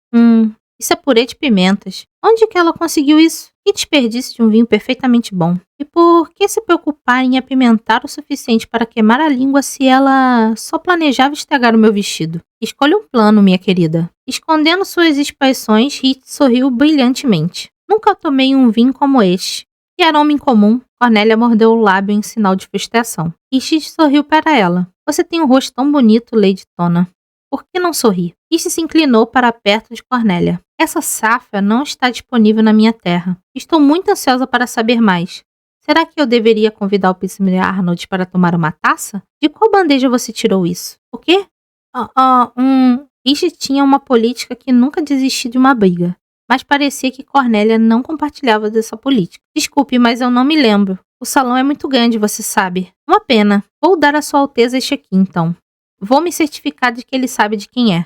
isso é purê de pimentas. Onde que ela conseguiu isso? Que desperdício de um vinho perfeitamente bom. E por que se preocupar em apimentar o suficiente para queimar a língua se ela só planejava estragar o meu vestido? Escolha um plano, minha querida. Escondendo suas expressões, Rich sorriu brilhantemente. Nunca tomei um vinho como este. Que aroma incomum. Cornélia mordeu o lábio em sinal de frustração. Rich sorriu para ela. Você tem um rosto tão bonito, Lady Tona. Por que não sorri? Rich se inclinou para perto de Cornélia. Essa safra não está disponível na minha terra. Estou muito ansiosa para saber mais. Será que eu deveria convidar o príncipe Arnold para tomar uma taça? De qual bandeja você tirou isso? O quê? Rich tinha uma política que nunca desistiu de uma briga. Mas parecia que Cornélia não compartilhava dessa política. Desculpe, mas eu não me lembro. O salão é muito grande, você sabe. Uma pena. Vou dar a Sua Alteza este aqui, então. Vou me certificar de que ele sabe de quem é.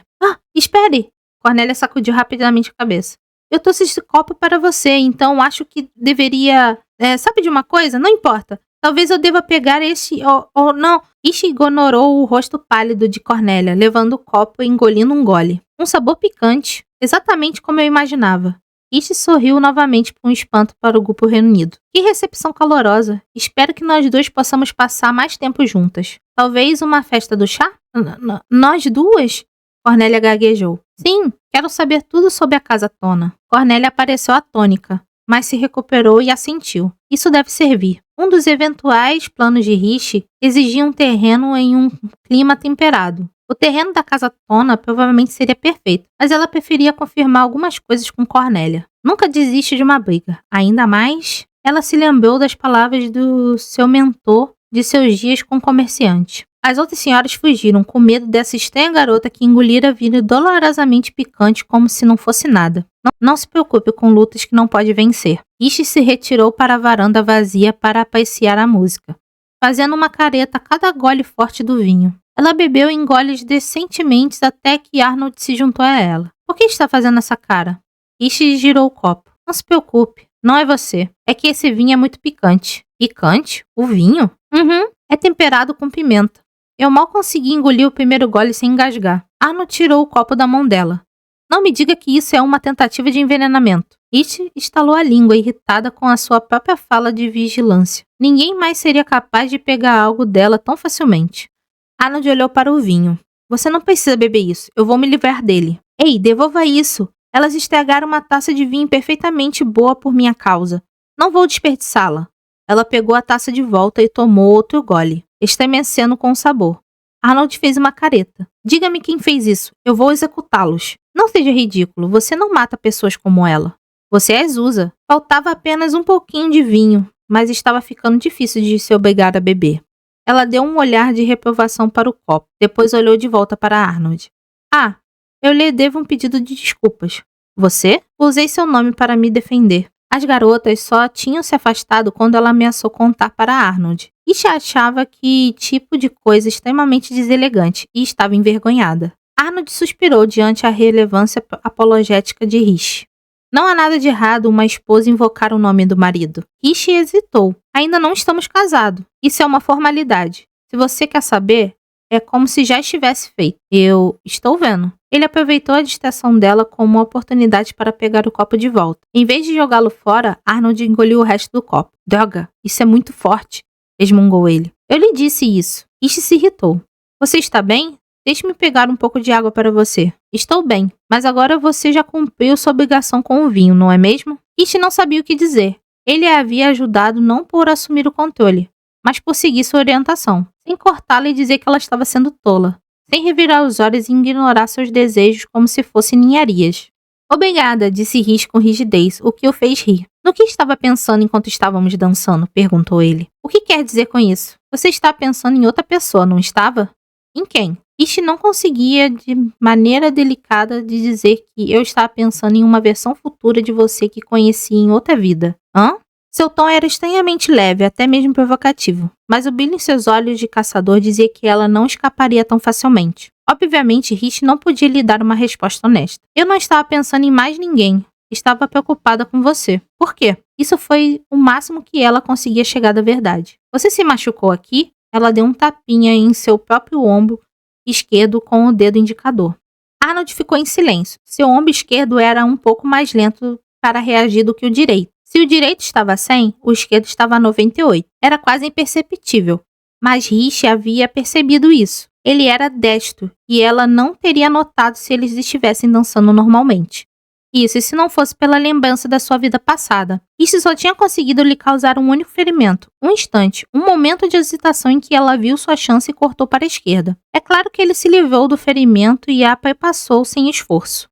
Espere! Cornélia sacudiu rapidamente a cabeça. Eu trouxe esse copo para você, então acho que deveria... sabe de uma coisa? Não importa. Talvez eu deva pegar este... ou não. Ishi ignorou o rosto pálido de Cornélia, levando o copo e engolindo um gole. Um sabor picante. Exatamente como eu imaginava. Ishi sorriu novamente com espanto para o grupo reunido. Que recepção calorosa. Espero que nós dois possamos passar mais tempo juntas. Talvez uma festa do chá? Nós duas? Cornélia gaguejou. Sim, quero saber tudo sobre a casa Tona. Cornélia pareceu atônica, mas se recuperou e assentiu. Isso deve servir. Um dos eventuais planos de Rishi exigia um terreno em um clima temperado. O terreno da casa Tona provavelmente seria perfeito, mas ela preferia confirmar algumas coisas com Cornélia. Nunca desiste de uma briga. Ainda mais, ela se lembrou das palavras do seu mentor de seus dias com o comerciante. As outras senhoras fugiram, com medo dessa estranha garota que engolira vinho dolorosamente picante como se não fosse nada. Não se preocupe com lutas que não pode vencer. Ishi se retirou para a varanda vazia para apreciar a música, fazendo uma careta a cada gole forte do vinho. Ela bebeu em goles decentemente até que Arnold se juntou a ela. Por que está fazendo essa cara? Ishi girou o copo. Não se preocupe, não é você. É que esse vinho é muito picante. Picante? O vinho? É temperado com pimenta. Eu mal consegui engolir o primeiro gole sem engasgar. Arnold tirou o copo da mão dela. Não me diga que isso é uma tentativa de envenenamento. Ishi estalou a língua, irritada com a sua própria fala de vigilância. Ninguém mais seria capaz de pegar algo dela tão facilmente. Arnold olhou para o vinho. Você não precisa beber isso. Eu vou me livrar dele. Ei, devolva isso. Elas estragaram uma taça de vinho perfeitamente boa por minha causa. Não vou desperdiçá-la. Ela pegou a taça de volta e tomou outro gole, estremecendo com o sabor. Arnold fez uma careta. Diga-me quem fez isso. Eu vou executá-los. Não seja ridículo. Você não mata pessoas como ela. Você as usa. Faltava apenas um pouquinho de vinho, mas estava ficando difícil de se obrigar a beber. Ela deu um olhar de reprovação para o copo. Depois olhou de volta para Arnold. Ah, eu lhe devo um pedido de desculpas. Você? Usei seu nome para me defender. As garotas só tinham se afastado quando ela ameaçou contar para Arnold. Ishi achava que tipo de coisa extremamente deselegante e estava envergonhada. Arnold suspirou diante a relevância apologética de Rishi. Não há nada de errado uma esposa invocar o nome do marido. Rishi hesitou. Ainda não estamos casados. Isso é uma formalidade. Se você quer saber, é como se já estivesse feito. Eu estou vendo. Ele aproveitou a distração dela como uma oportunidade para pegar o copo de volta. Em vez de jogá-lo fora, Arnold engoliu o resto do copo. Droga, isso é muito forte, resmungou ele. Eu lhe disse isso. Ishi se irritou. Você está bem? Deixe-me pegar um pouco de água para você. Estou bem, mas agora você já cumpriu sua obrigação com o vinho, não é mesmo? Ishi não sabia o que dizer. Ele a havia ajudado não por assumir o controle, mas por seguir sua orientação, sem cortá-la e dizer que ela estava sendo tola, sem revirar os olhos e ignorar seus desejos como se fossem ninharias. Obrigada, disse Rishi com rigidez, o que o fez rir. No que estava pensando enquanto estávamos dançando? Perguntou ele. O que quer dizer com isso? Você está pensando em outra pessoa, não estava? Em quem? Ishi não conseguia de maneira delicada de dizer que eu estava pensando em uma versão futura de você que conheci em outra vida. Hã? Seu tom era estranhamente leve, até mesmo provocativo, mas o brilho em seus olhos de caçador dizia que ela não escaparia tão facilmente. Obviamente, Rishi não podia lhe dar uma resposta honesta. Eu não estava pensando em mais ninguém. Estava preocupada com você. Por quê? Isso foi o máximo que ela conseguia chegar da verdade. Você se machucou aqui? Ela deu um tapinha em seu próprio ombro esquerdo com o dedo indicador. Arnold ficou em silêncio. Seu ombro esquerdo era um pouco mais lento para reagir do que o direito. Se o direito estava a 100, o esquerdo estava a 98. Era quase imperceptível, mas Rishi havia percebido isso. Ele era destro e ela não teria notado se eles estivessem dançando normalmente. Isso se não fosse pela lembrança da sua vida passada. Isso só tinha conseguido lhe causar um único ferimento, um instante, um momento de hesitação em que ela viu sua chance e cortou para a esquerda. É claro que ele se livrou do ferimento e a passou sem esforço.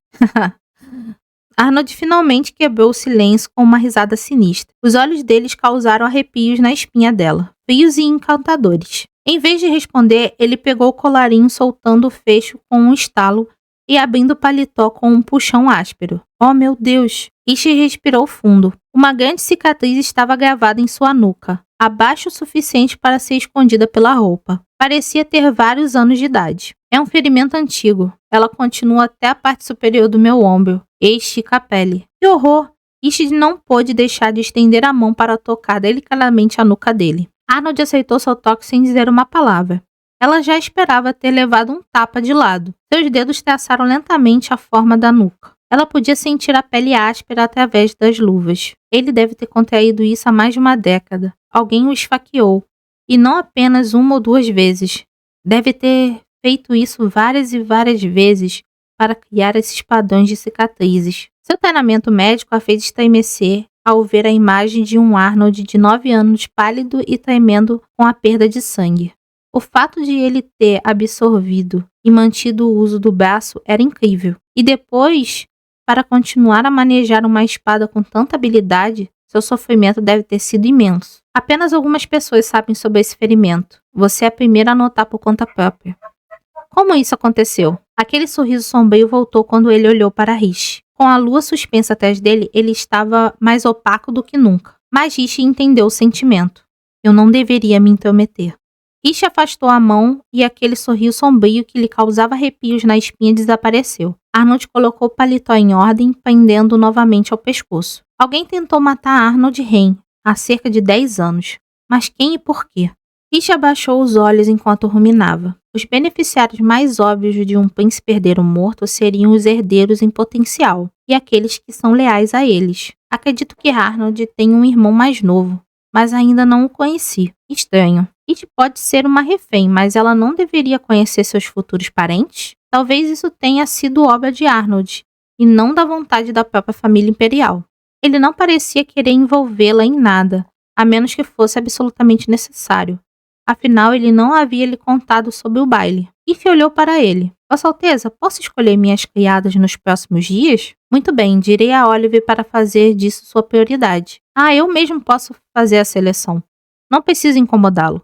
Arnold finalmente quebrou o silêncio com uma risada sinistra. Os olhos deles causaram arrepios na espinha dela, frios e encantadores. Em vez de responder, ele pegou o colarinho soltando o fecho com um estalo e abrindo o paletó com um puxão áspero. Oh, meu Deus! Ishi respirou fundo. Uma grande cicatriz estava gravada em sua nuca, abaixo o suficiente para ser escondida pela roupa. Parecia ter vários anos de idade. É um ferimento antigo. Ela continua até a parte superior do meu ombro e estica a pele. Que horror! Ishi não pôde deixar de estender a mão para tocar delicadamente a nuca dele. Arnold aceitou seu toque sem dizer uma palavra. Ela já esperava ter levado um tapa de lado. Seus dedos traçaram lentamente a forma da nuca. Ela podia sentir a pele áspera através das luvas. Ele deve ter contraído isso há mais de uma década. Alguém o esfaqueou. E não apenas uma ou duas vezes. Deve ter feito isso várias e várias vezes para criar esses padrões de cicatrizes. Seu treinamento médico a fez estremecer ao ver a imagem de um Arnold de 9 anos pálido e tremendo com a perda de sangue. O fato de ele ter absorvido e mantido o uso do braço era incrível. E depois, para continuar a manejar uma espada com tanta habilidade, seu sofrimento deve ter sido imenso. Apenas algumas pessoas sabem sobre esse ferimento. Você é a primeira a notar por conta própria. Como isso aconteceu? Aquele sorriso sombrio voltou quando ele olhou para Rishi. Com a lua suspensa atrás dele, ele estava mais opaco do que nunca. Mas Rishi entendeu o sentimento. Eu não deveria me intrometer. Rishi afastou a mão e aquele sorriso sombrio que lhe causava arrepios na espinha desapareceu. Arnold colocou o paletó em ordem, prendendo novamente ao pescoço. Alguém tentou matar Arnold Ren há cerca de 10 anos. Mas quem e por quê? Rishi abaixou os olhos enquanto ruminava. Os beneficiários mais óbvios de um príncipe herdeiro morto seriam os herdeiros em potencial e aqueles que são leais a eles. Acredito que Arnold tem um irmão mais novo, mas ainda não o conheci. Estranho. It pode ser uma refém, mas ela não deveria conhecer seus futuros parentes? Talvez isso tenha sido obra de Arnold, e não da vontade da própria família imperial. Ele não parecia querer envolvê-la em nada, a menos que fosse absolutamente necessário. Afinal, ele não havia lhe contado sobre o baile. If olhou para ele. Vossa Alteza, posso escolher minhas criadas nos próximos dias? Muito bem, direi a Olive para fazer disso sua prioridade. Eu mesmo posso fazer a seleção. Não preciso incomodá-lo.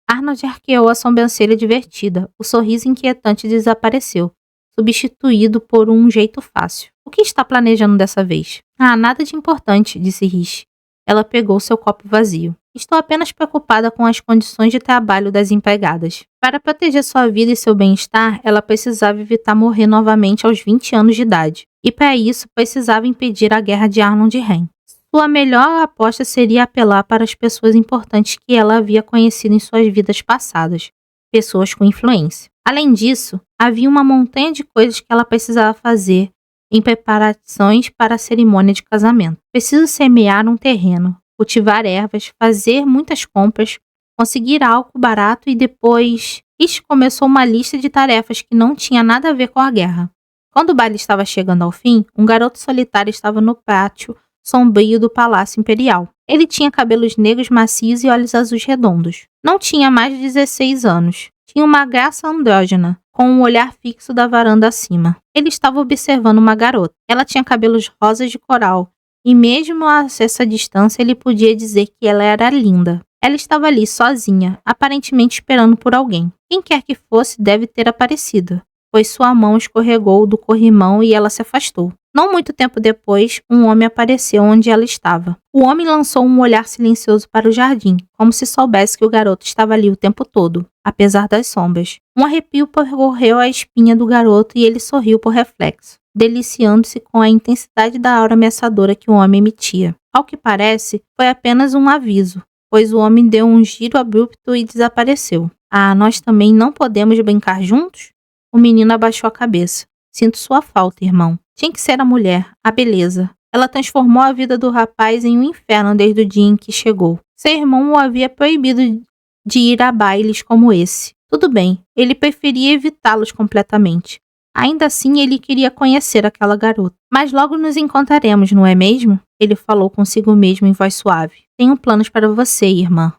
Arnold arqueou a sobrancelha divertida. O sorriso inquietante desapareceu, substituído por um jeito fácil. O que está planejando dessa vez? Nada de importante, disse Rishi. Ela pegou seu copo vazio. Estou apenas preocupada com as condições de trabalho das empregadas. Para proteger sua vida e seu bem-estar, ela precisava evitar morrer novamente aos 20 anos de idade. E para isso, precisava impedir a guerra de Arnold Ren. Sua melhor aposta seria apelar para as pessoas importantes que ela havia conhecido em suas vidas passadas. Pessoas com influência. Além disso, havia uma montanha de coisas que ela precisava fazer em preparações para a cerimônia de casamento. Preciso semear um terreno, cultivar ervas, fazer muitas compras, conseguir álcool barato e depois... Ish começou uma lista de tarefas que não tinha nada a ver com a guerra. Quando o baile estava chegando ao fim, um garoto solitário estava no pátio sombrio do Palácio Imperial. Ele tinha cabelos negros macios e olhos azuis redondos. Não tinha mais de 16 anos. Tinha uma graça andrógena, com um olhar fixo da varanda acima. Ele estava observando uma garota. Ela tinha cabelos rosas de coral, e mesmo a essa distância ele podia dizer que ela era linda. Ela estava ali sozinha, aparentemente esperando por alguém. Quem quer que fosse deve ter aparecido, pois sua mão escorregou do corrimão e ela se afastou. Não muito tempo depois, um homem apareceu onde ela estava. O homem lançou um olhar silencioso para o jardim, como se soubesse que o garoto estava ali o tempo todo, apesar das sombras. Um arrepio percorreu a espinha do garoto e ele sorriu por reflexo, deliciando-se com a intensidade da aura ameaçadora que o homem emitia. Ao que parece, foi apenas um aviso, pois o homem deu um giro abrupto e desapareceu. Nós também não podemos brincar juntos? O menino abaixou a cabeça. Sinto sua falta, irmão. Tinha que ser a mulher, a beleza. Ela transformou a vida do rapaz em um inferno desde o dia em que chegou. Seu irmão o havia proibido de ir a bailes como esse. Tudo bem, ele preferia evitá-los completamente. Ainda assim, ele queria conhecer aquela garota. Mas logo nos encontraremos, não é mesmo? Ele falou consigo mesmo em voz suave. Tenho planos para você, irmã.